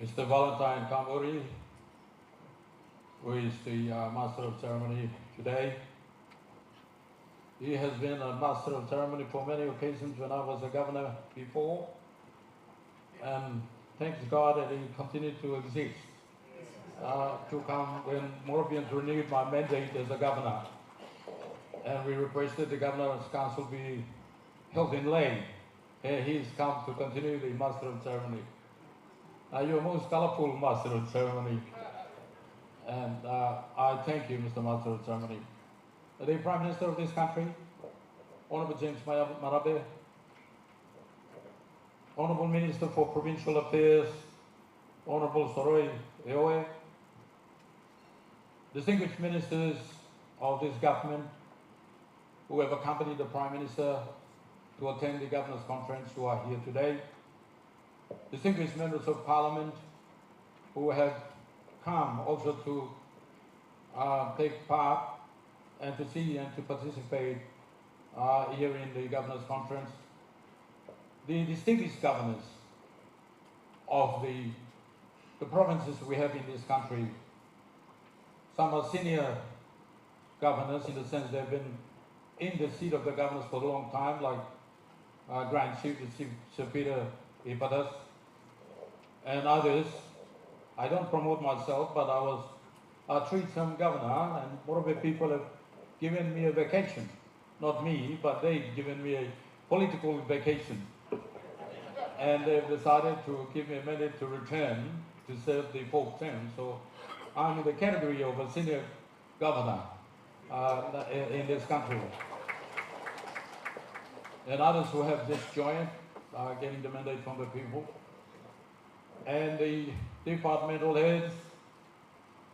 Mr. Valentine Kamburi, who is the Master of Ceremony today. He has been a Master of Ceremony for many occasions when I was a governor before. And thanks God that he continued to exist, to come when Morobians renewed my mandate as a governor. And we requested the Governor's Council be held in lay. He's come to continue the Master of Ceremony. You're a most colorful Master of Ceremony. And I thank you, Mr. Master of Ceremony. The Prime Minister of this country, Honorable James Morobe, Honorable Minister for Provincial Affairs, Honorable Soroi Eoe, distinguished ministers of this government who have accompanied the Prime Minister to attend the Governor's Conference who are here today, distinguished members of Parliament who have come also to take part and to see and to participate here in the Governor's Conference, the distinguished governors of the provinces we have in this country. Some are senior governors in the sense they've been in the seat of the governors for a long time, like Grand Chief Sir Peter Ipadas, and others. I don't promote myself, but I was a three-term governor, and Morobe people have given me a vacation. Not me, but they've given me a political vacation. And they've decided to give me a mandate to return to serve the fourth term. So I'm in the category of a senior governor in this country. And others who have just joined are getting the mandate from the people. And the departmental heads,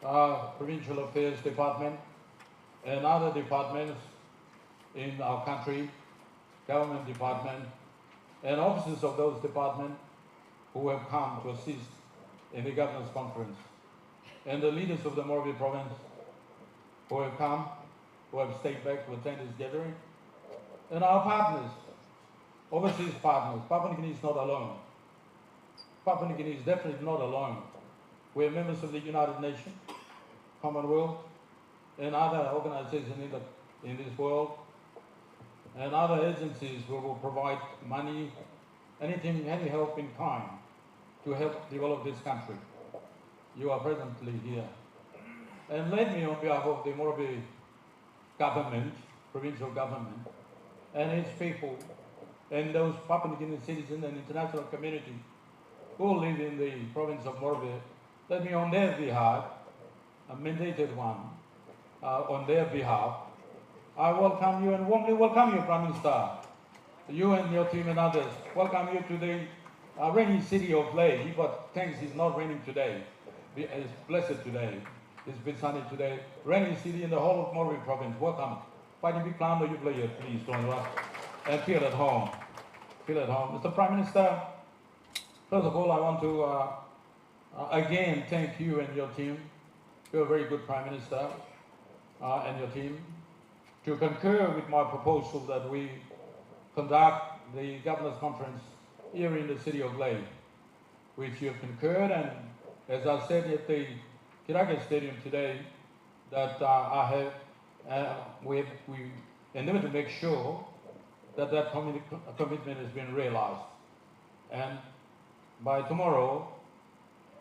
Provincial Affairs Department, and other departments in our country, government department, and officers of those departments who have come to assist in the Governor's Conference, and the leaders of the Morobe province who have come, who have stayed back to attend this gathering, and our partners, overseas partners. Papua New Guinea is not alone. Papua New Guinea is definitely not alone. We are members of the United Nations, Commonwealth, and other organizations in this world, and other agencies who will provide money, anything, any help in kind to help develop this country. You are presently here. And let me, on behalf of the Morobe government, provincial government, and its people, and those Papua New Guinea citizens and international community who live in the province of Morobe, let me on their behalf, a mandated one, on their behalf, I welcome you and warmly welcome you, Prime Minister. You and your team and others, welcome you to the rainy city of Lae, but thanks it's not raining today. It's blessed today. It's been sunny today. Rainy city in the whole of Morobe province, welcome. Fighting big clown, you play here, please join us and feel at home. Feel at home. Mr. Prime Minister, first of all, I want to again thank you and your team. You're a very good Prime Minister and your team to concur with my proposal that we conduct the Governor's Conference here in the city of Lae, which you have concurred, and as I said at the Kiraka Stadium today, that we endeavour to make sure that commitment has been realised. And by tomorrow,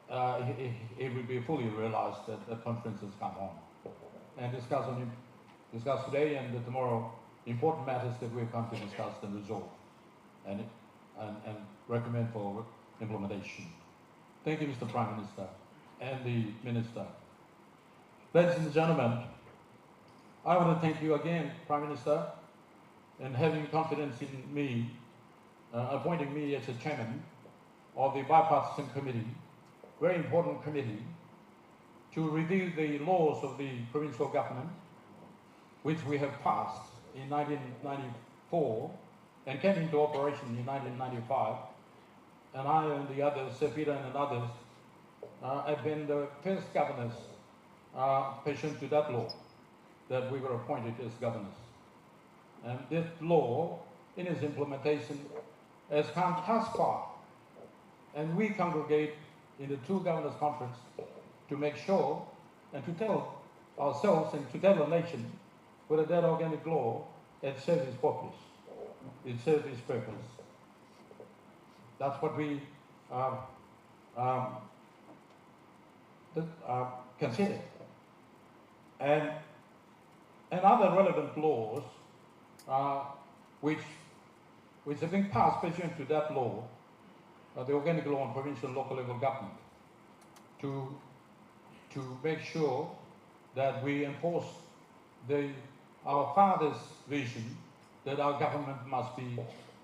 it will be fully realised that the conference has come on. And discuss today and tomorrow important matters that we've come to discuss and resolve and recommend for implementation. Thank you, Mr. Prime Minister and the Minister. Ladies and gentlemen, I want to thank you again, Prime Minister, and having confidence in me, appointing me as the chairman of the bipartisan committee, very important committee, to review the laws of the provincial government, which we have passed in 1994 and came into operation in 1995. And I and the others, Sir Peter and others, have been the first governors pursuant to that law that we were appointed as governors. And this law, in its implementation, has come thus far. And we congregate in the two governors' conference to make sure and to tell ourselves and to tell the nation whether that organic law had served its purpose. It served its purpose. That's what we um, considered. And other relevant laws which have been passed pursuant to that law, the organic law on provincial and local level government, to make sure that we enforce our father's vision that our government must be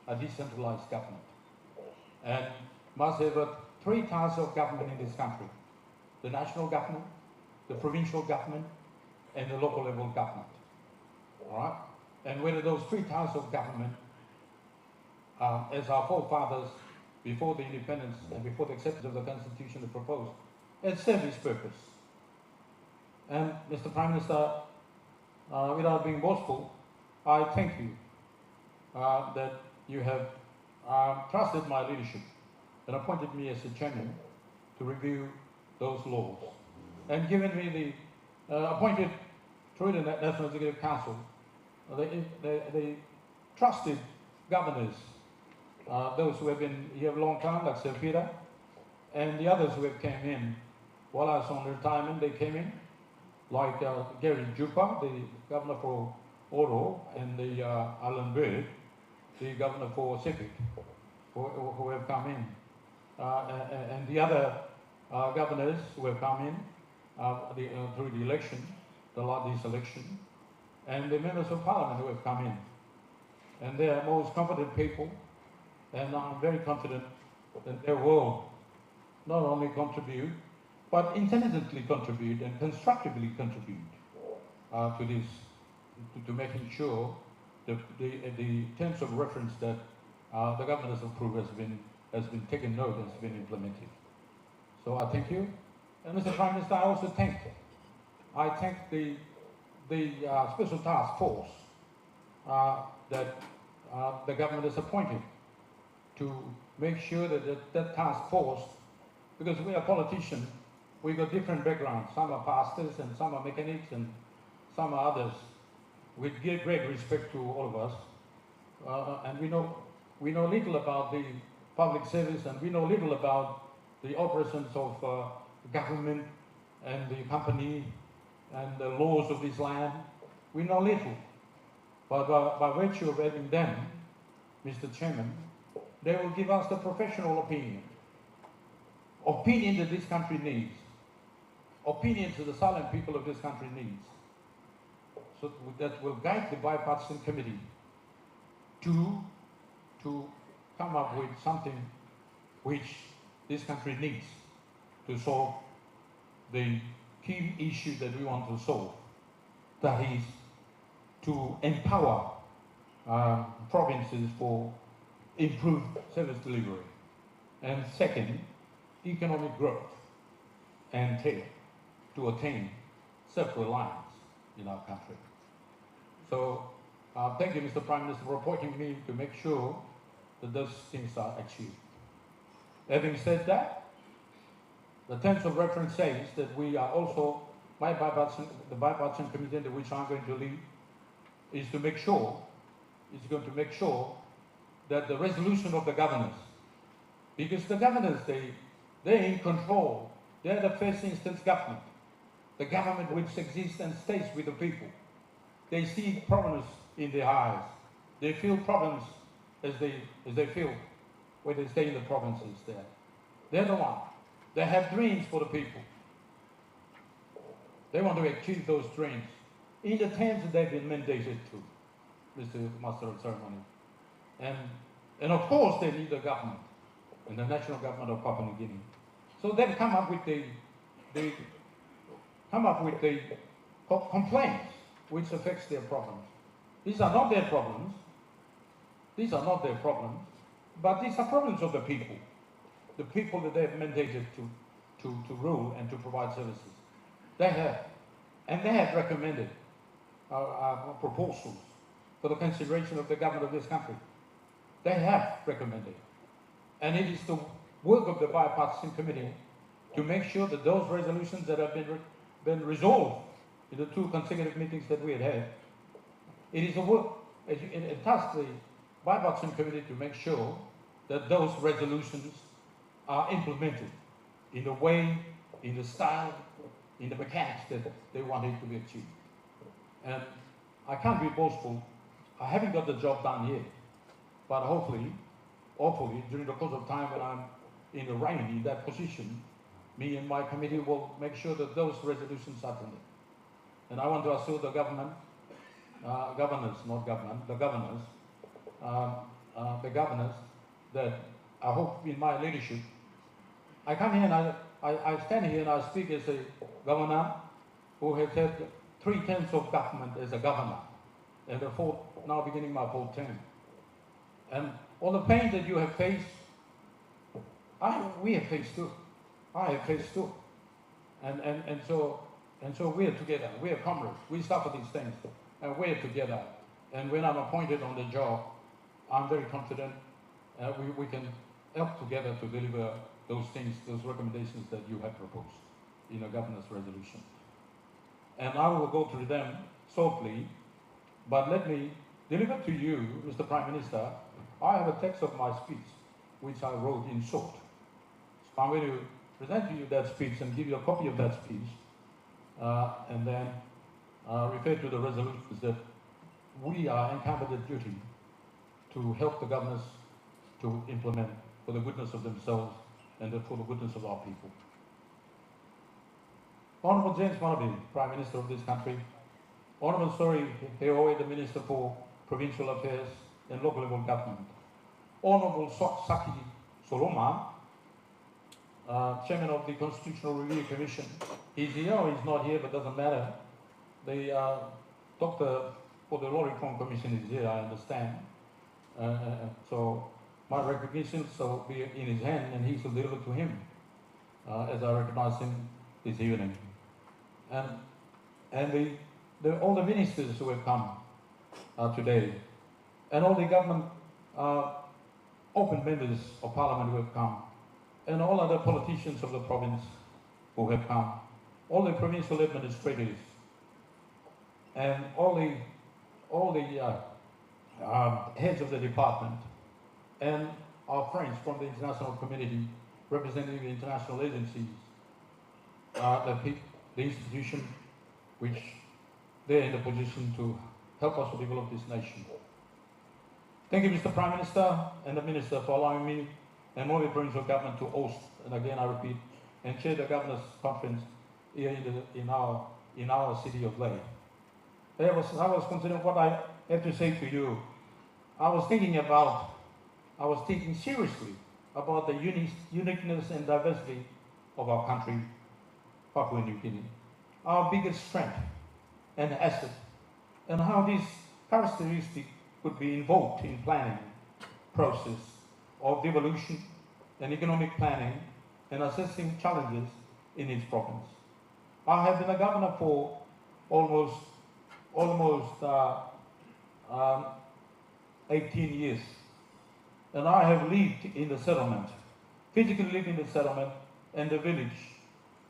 a decentralized government and must have three types of government in this country: the national government, the provincial government, and the local level government. All right? And whether those three types of government, as our forefathers before the independence and before the acceptance of the Constitution had proposed, had served its purpose. And Mr. Prime Minister, without being boastful, I thank you that you have trusted my leadership and appointed me as the chairman to review those laws, and given me the appointed through the National Executive Council the trusted governors, those who have been here a long time, like Sir Peter, and the others who have came in while I was on retirement. They came in, like Gary Jupa, the governor for Oro, and the Alan Bird, the governor for Pacific, who have come in, and the other governors who have come in through the election, this election, and the members of parliament who have come in. And they are most competent people, and I'm very confident that they will not only contribute, but intelligently contribute and constructively contribute to this, to making sure the terms of reference that the government has approved has been taken note, has been implemented. So I thank you. And Mr. Prime Minister, I also thank the special task force that the government has appointed to make sure that task force, because we are politicians, we got different backgrounds. Some are pastors and some are mechanics and some are others. With great respect to all of us, and we know little about the public service, and we know little about the operations of government and the company and the laws of this land. We know little, but by virtue of having them, Mr. Chairman, they will give us the professional opinion that this country needs, opinions that the silent people of this country needs, so that will guide the bipartisan committee to come up with something which this country needs to solve the key issue that we want to solve, that is to empower provinces for improved service delivery, and second, economic growth, and third, to attain self-reliance in our country. So thank you, Mr. Prime Minister, for appointing me to make sure that those things are achieved. Having said that, the terms of reference says that we are also, the bipartisan committee under which I'm going to lead is going to make sure that the resolution of the governors, because the governors, they're in control, they're the first instance government, the government which exists and stays with the people. They see problems in their eyes. They feel problems as they feel when they stay in the provinces there. They're the one. They have dreams for the people. They want to achieve those dreams in the terms that they've been mandated to, Mr. Master of Ceremony. And of course they need the government and the national government of Papua New Guinea. So they've come up with the complaints which affects their problems. These are not their problems. These are not their problems, but these are problems of the people that they have mandated to rule and to provide services. They have recommended proposals for the consideration of the government of this country. They have recommended. And it is the work of the bipartisan committee to make sure that those resolutions that have been resolved in the 2 consecutive meetings that we had, it is a work, it tasks the bipartisan committee to make sure that those resolutions are implemented in the way, in the style, in the mechanics that they wanted to be achieved. And I can't be boastful. I haven't got the job done yet, but hopefully, during the course of time when I'm in the reign, in that position, me and my committee will make sure that those resolutions are attended. And I want to assure the government, the governors, that I hope in my leadership, I come here and I stand here and I speak as a governor who has had 3 terms of government as a governor, and now beginning my 4th term. And all the pain that you have faced, we have faced too. I have faced too. And so we're together. We're comrades. We suffer these things, and we're together. And when I'm appointed on the job, I'm very confident we can help together to deliver those things, those recommendations that you have proposed in a governor's resolution. And I will go through them shortly, but let me deliver to you, Mr. Prime Minister, I have a text of my speech, which I wrote in short. So I'm going to present to you that speech and give you a copy of that speech, and then refer to the resolutions that we are incumbent a duty to help the governors to implement for the goodness of themselves and for the goodness of our people. Honourable James Morobe, Prime Minister of this country, Honourable Sori Heoe, the Minister for Provincial Affairs and Local Level Government, Honourable Saki Soloma, Chairman of the Constitutional Review Commission. He's here or he's not here, but doesn't matter. The Doctor for the Law Reform Commission is here, I understand. So my recognition will be in his hand and he shall deliver to him as I recognise him this evening. And all the ministers who have come today, and all the government open members of Parliament who have come, and all other politicians of the province who have come, all the provincial administrators, and all the heads of the department, and our friends from the international community representing the international agencies, the institution which they're in the position to help us to develop this nation. Thank you, Mr. Prime Minister and the Minister, for allowing me and Morobe Provincial Government to host, and again I repeat, and chair the Governors' Conference here in our city of Lae. I was considering what I have to say to you. I was thinking seriously about the uniqueness and diversity of our country, Papua New Guinea, our biggest strength and asset, and how this characteristic could be invoked in planning process of devolution and economic planning and assessing challenges in its province. I have been a governor for almost 18 years, and I have lived in the settlement, physically lived in the settlement and the village,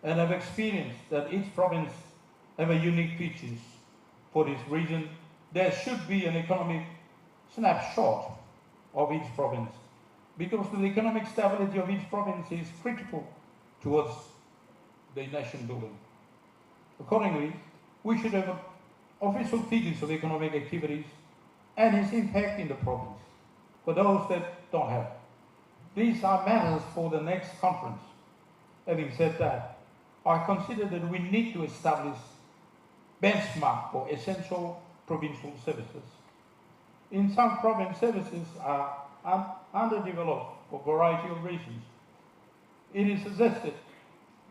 and have experienced that each province have a unique features. For this reason, there should be an economic snapshot of each province, because the economic stability of each province is critical towards the nation building. Accordingly, we should have official figures of economic activities and its impact in the province, for those that don't have. These are matters for the next conference. Having said that, I consider that we need to establish benchmark for essential provincial services. In some province, services are underdeveloped for a variety of reasons. It is suggested,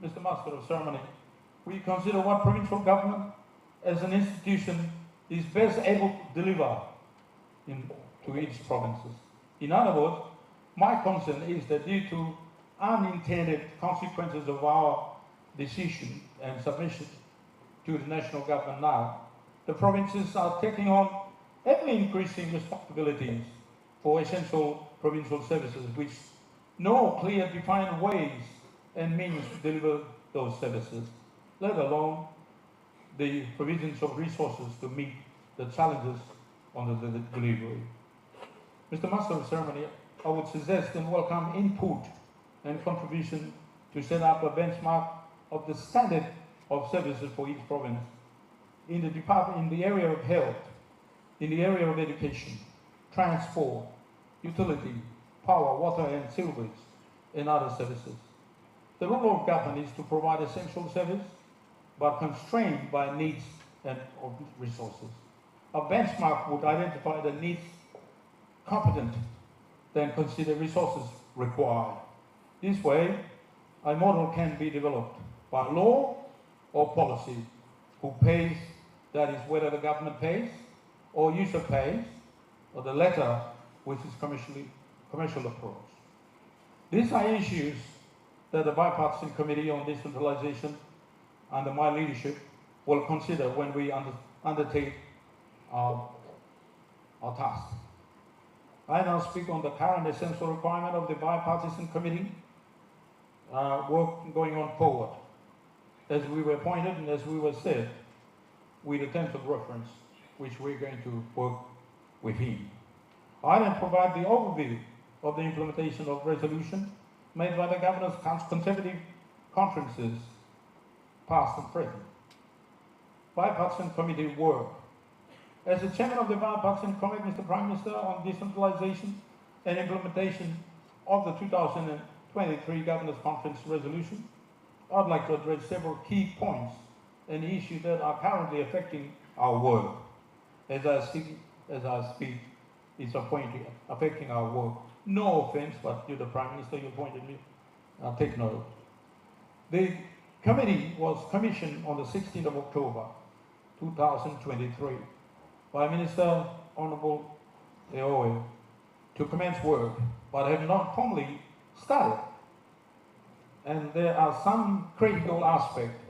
Mr. Master of Ceremony, we consider what provincial government as an institution is best able to deliver to each provinces. In other words, my concern is that due to unintended consequences of our decision and submission to the national government now, the provinces are taking on ever increasing responsibilities for essential provincial services, which no clear defined ways and means to deliver those services, let alone the provisions of resources to meet the challenges on the delivery. Mr. Master of Ceremony, I would suggest and welcome input and contribution to set up a benchmark of the standard of services for each province in the area of health, in the area of education, transport, utility, power, water and sewage, and other services. The role of government is to provide essential service, but constrained by needs and of resources. A benchmark would identify the needs competent, then consider resources required. This way, a model can be developed by law or policy. Who pays, that is whether the government pays or user pays, or the latter, which is commercial approach. These are issues that the Bipartisan Committee on Decentralization under my leadership will consider when we undertake our task. I now speak on the current essential requirement of the Bipartisan Committee work going on forward. As we were appointed and as we were said, with the terms of reference, which we're going to work with him. I then provide the overview of the implementation of resolution made by the Governor's consecutive conferences, past and present. Bipartisan Committee work. As the Chairman of the Bipartisan Committee, Mr. Prime Minister, on decentralization and implementation of the 2023 Governor's Conference resolution, I'd like to address several key points and issues that are currently affecting our work. As I speak, it's affecting our work. No offense, but you're the Prime Minister, you appointed me. Take note. The committee was commissioned on the 16th of October, 2023, by Minister Honourable Leoe to commence work, but have not formally started. And there are some critical aspects,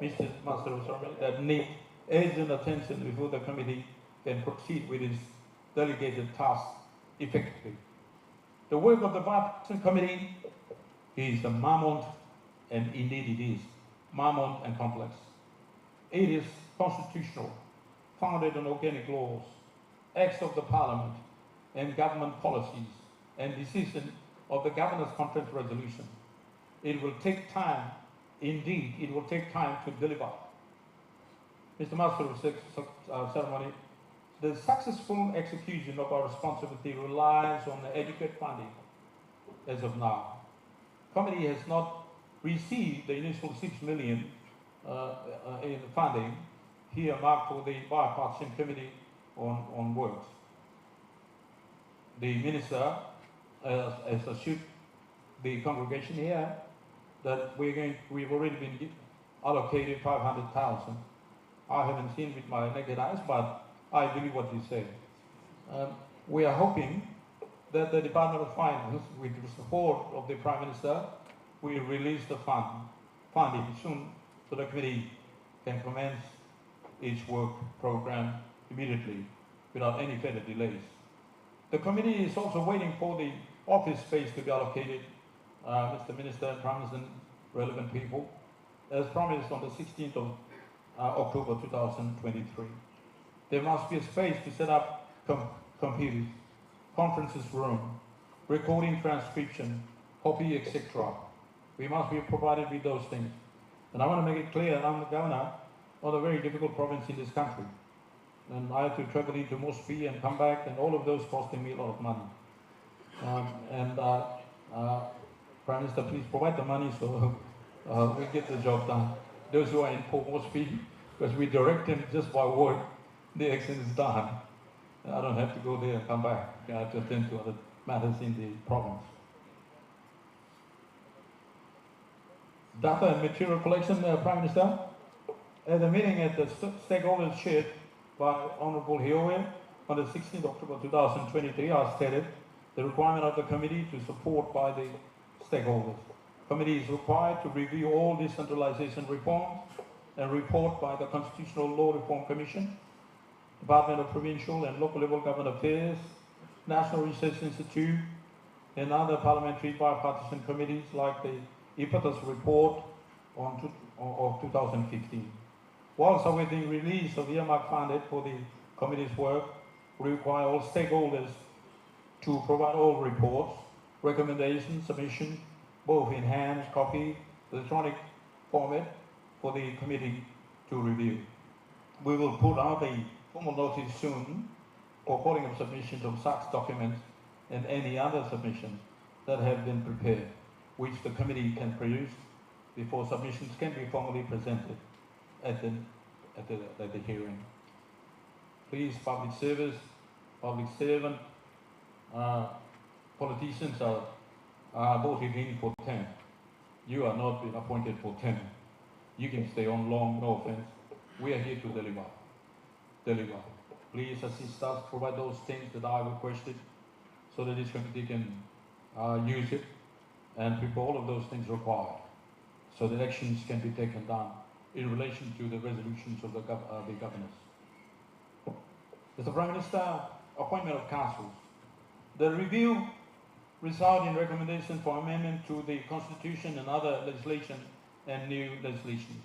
Mr. Master of Ceremony, that need urgent attention before the committee can proceed with its delegated task effectively. The work of the Bipartisan Committee is a mammoth, and indeed it is, mammoth and complex. It is constitutional, founded on organic laws, acts of the Parliament, and government policies, and decision of the Governor's Conference resolution. It will take time, indeed, it will take time to deliver. Mr. Master of Ceremony, the successful execution of our responsibility relies on adequate funding as of now. Committee has not received the initial $6 million in funding here marked for the Bipartisan Committee on Works. The Minister has assured the congregation here that we've already been allocated 500,000. I haven't seen with my naked eyes, but I believe what you say. We are hoping that the Department of Finance, with the support of the Prime Minister, will release the funding soon so the committee can commence its work program immediately without any further delays. The committee is also waiting for the office space to be allocated, Mr. Minister and Prime Minister, relevant people, as promised on the 16th of October 2023. There must be a space to set up computers, conferences room, recording, transcription, copy, etc. We must be provided with those things. And I want to make it clear, I'm the governor of a very difficult province in this country. And I have to travel into Morobe and come back, and all of those costing me a lot of money. Prime Minister, please provide the money so we get the job done. Those who are in Port Morobe, because we direct them just by word, the action is done. I don't have to go there and come back. I have to attend to other matters in the province. Data and material collection, Prime Minister. At the meeting at the stakeholders chaired by Honourable Leoe on the 16th of October 2023, I stated the requirement of the committee to support by the stakeholders. Committee is required to review all decentralization reforms and report by the Constitutional Law Reform Commission, Department of Provincial and Local Level Government Affairs, National Research Institute, and other parliamentary bipartisan committees like the IPATAS report of 2015. Whilst awaiting release of earmark funded for the committee's work, we require all stakeholders to provide all reports, recommendations, submissions, both in hand, copy, electronic format for the committee to review. We will put out a formal notice soon for calling of submissions of such documents and any other submissions that have been prepared, which the committee can produce before submissions can be formally presented at the hearing. Please, public service, public servant, politicians are voted in for 10. You are not been appointed for 10. You can stay on long, no offense. We are here to deliver. Please assist us, provide those things that I requested so that this committee can use it and prepare all of those things required so that actions can be taken down in relation to the resolutions of the governors. Mr. Prime Minister, appointment of councils. The review result in recommendation for amendment to the Constitution and other legislation and new legislation.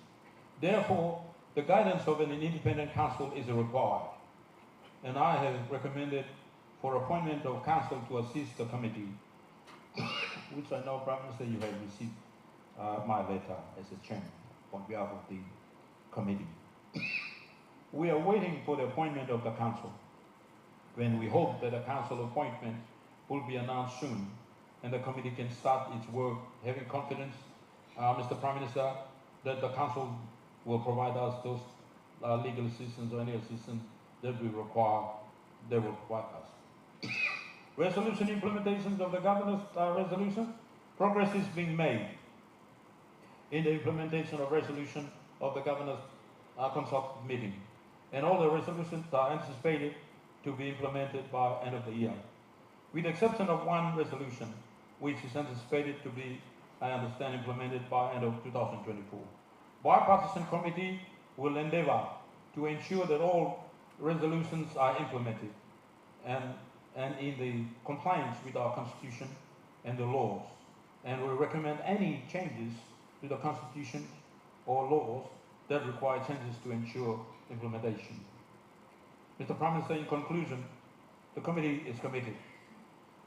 Therefore, the guidance of an independent council is required, and I have recommended for appointment of council to assist the committee, which I know, Prime Minister, you have received my letter as a chairman on behalf of the committee. We are waiting for the appointment of the council, when we hope that a council appointment will be announced soon, and the committee can start its work, having confidence, Mr. Prime Minister, that the council will provide us those legal assistance or any assistance that we require, they will provide us. Resolution implementations of the governor's resolution. Progress is being made in the implementation of resolution of the governor's consultative meeting, and all the resolutions are anticipated to be implemented by end of the year, with the exception of one resolution, which is anticipated to be, I understand, implemented by end of 2024. Bipartisan committee will endeavour to ensure that all resolutions are implemented and in the compliance with our constitution and the laws, and will recommend any changes to the constitution or laws that require changes to ensure implementation. Mr. Prime Minister, in conclusion, the committee is committed.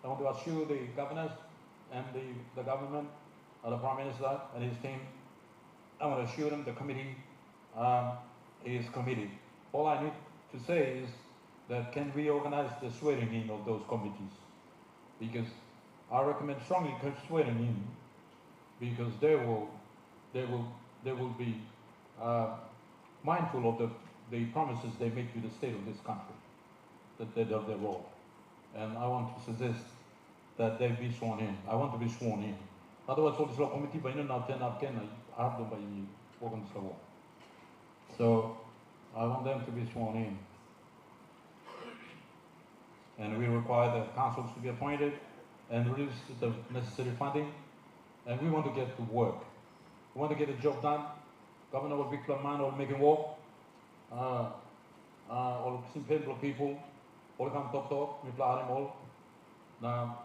I want to assure the governors and the government, the Prime Minister and his team, I want to assure them the committee is committed. All I need to say is that can we organize the swearing in of those committees? Because I recommend strongly swearing in, because they will be mindful of the promises they make to the state of this country, that they do their role. And I want to suggest that they be sworn in. I want to be sworn in. Otherwise, all this committee by now 10 out 10 I have them by organs the war. So I want them to be sworn in. And we require the councils to be appointed and release the necessary funding. And we want to get to work. We want to get the job done. Governor will be man or make it work. All simple people, all come talk, we plan them all. Now,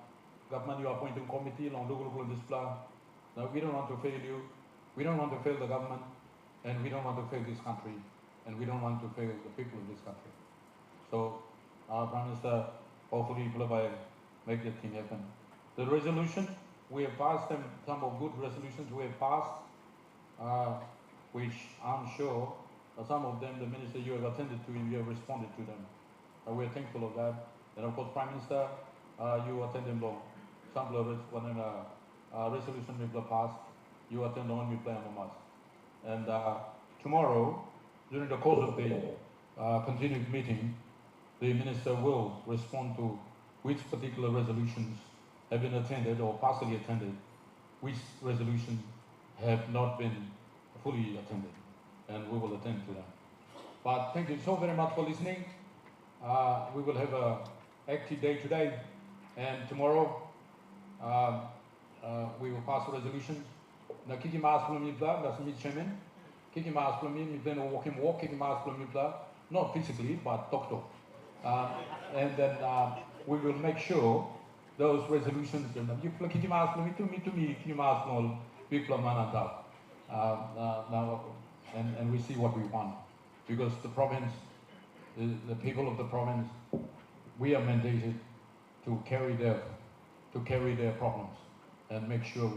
government, you appoint a committee, long local display. Now, we don't want to fail you. We don't want to fail the government, and we don't want to fail this country, and we don't want to fail the people of this country. So, Prime Minister, hopefully, will make that thing happen. The resolution, we have passed them, some of good resolutions we have passed, which I'm sure some of them, the Minister, you have attended to and you have responded to them. We're thankful of that. And of course, Prime Minister, you attended long. Some of the resolution we passed, you attend on, we play on us. And tomorrow, during the course of the continued meeting, the Minister will respond to which particular resolutions have been attended or partially attended, which resolutions have not been fully attended, and we will attend to them. But thank you so very much for listening. We will have an active day today, and tomorrow we will pass a resolution. Now, kiki mas from me blood, that's me chairman. Kiki mas from me, then walk, kiki mas from me blood, not physically, but talk. And then we will make sure those resolutions, you kiki mas from me to me, kiki mas from people manata. Now, and we see what we want, because the province, the people of the province, we are mandated to carry their problems and make sure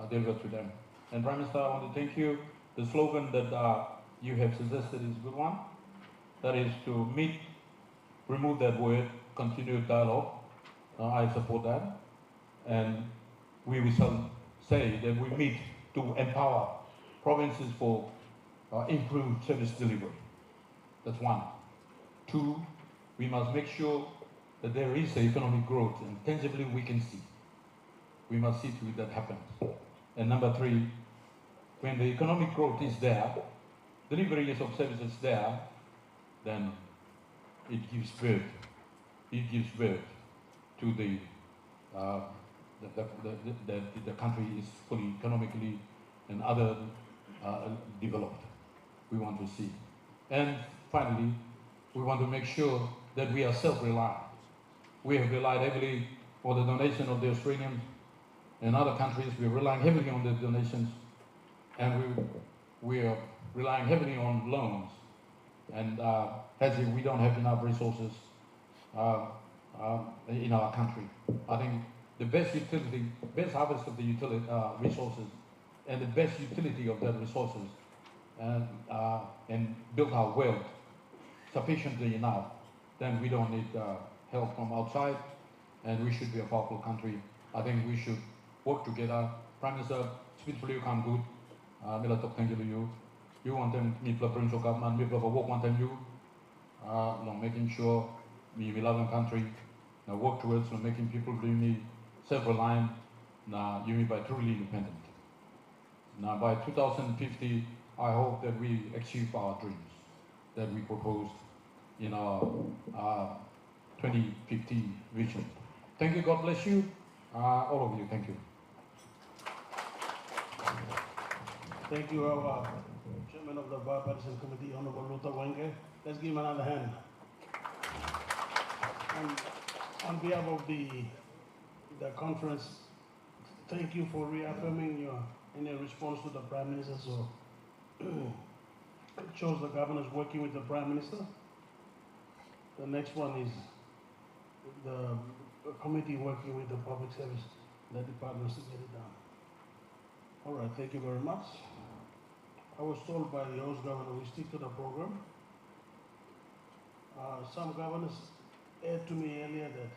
delivered to them. And Prime Minister, I want to thank you. The slogan that you have suggested is a good one. That is to meet, remove that word, continue dialogue. I support that. And we will say that we meet to empower provinces for improved service delivery. That's one. Two, we must make sure that there is economic growth and tangibly we can see. We must see to it that happens. And number three, when the economic growth is there, delivery of services there, then it gives birth. It gives birth to the country is fully economically and other developed. We want to see. And finally, we want to make sure that we are self-reliant. We have relied heavily on the donation of the Australians and other countries. We're relying heavily on the donations, and we are relying heavily on loans. And as if we don't have enough resources in our country. I think the best utility, best harvest of the utility resources, and the best utility of that resources, and build our wealth sufficiently enough, then we don't need help from outside, and we should be a powerful country. I think we should work together. Prime Minister, speak for you, come good. Mila talk thank you to you. You want them, me plus provincial government, me plus work want them you. Making sure we love the country. Now work towards making people really self-reliant. Now you mean by truly independent. Now by 2050, I hope that we achieve our dreams that we proposed in our 2050 vision. Thank you, God bless you, all of you, thank you. Thank you, our Chairman of the Bipartisan Committee, Honorable Luther Wenge. Let's give him another hand. And on behalf of the conference, thank you for reaffirming in your response to the Prime Minister. So it shows the governor's working with the Prime Minister. The next one is the committee working with the public service, the departments to get it done. All right, thank you very much. I was told by the host governor we stick to the program. Some governors aired to me earlier that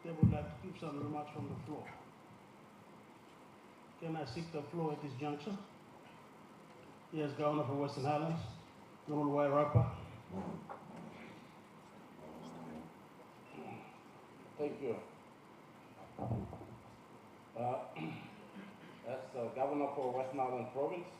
they would like to keep some remarks from the floor. Can I seek the floor at this juncture? Yes, Governor for Western Highlands, Norman Wairapa. Thank you. As the Governor for Western Island Province,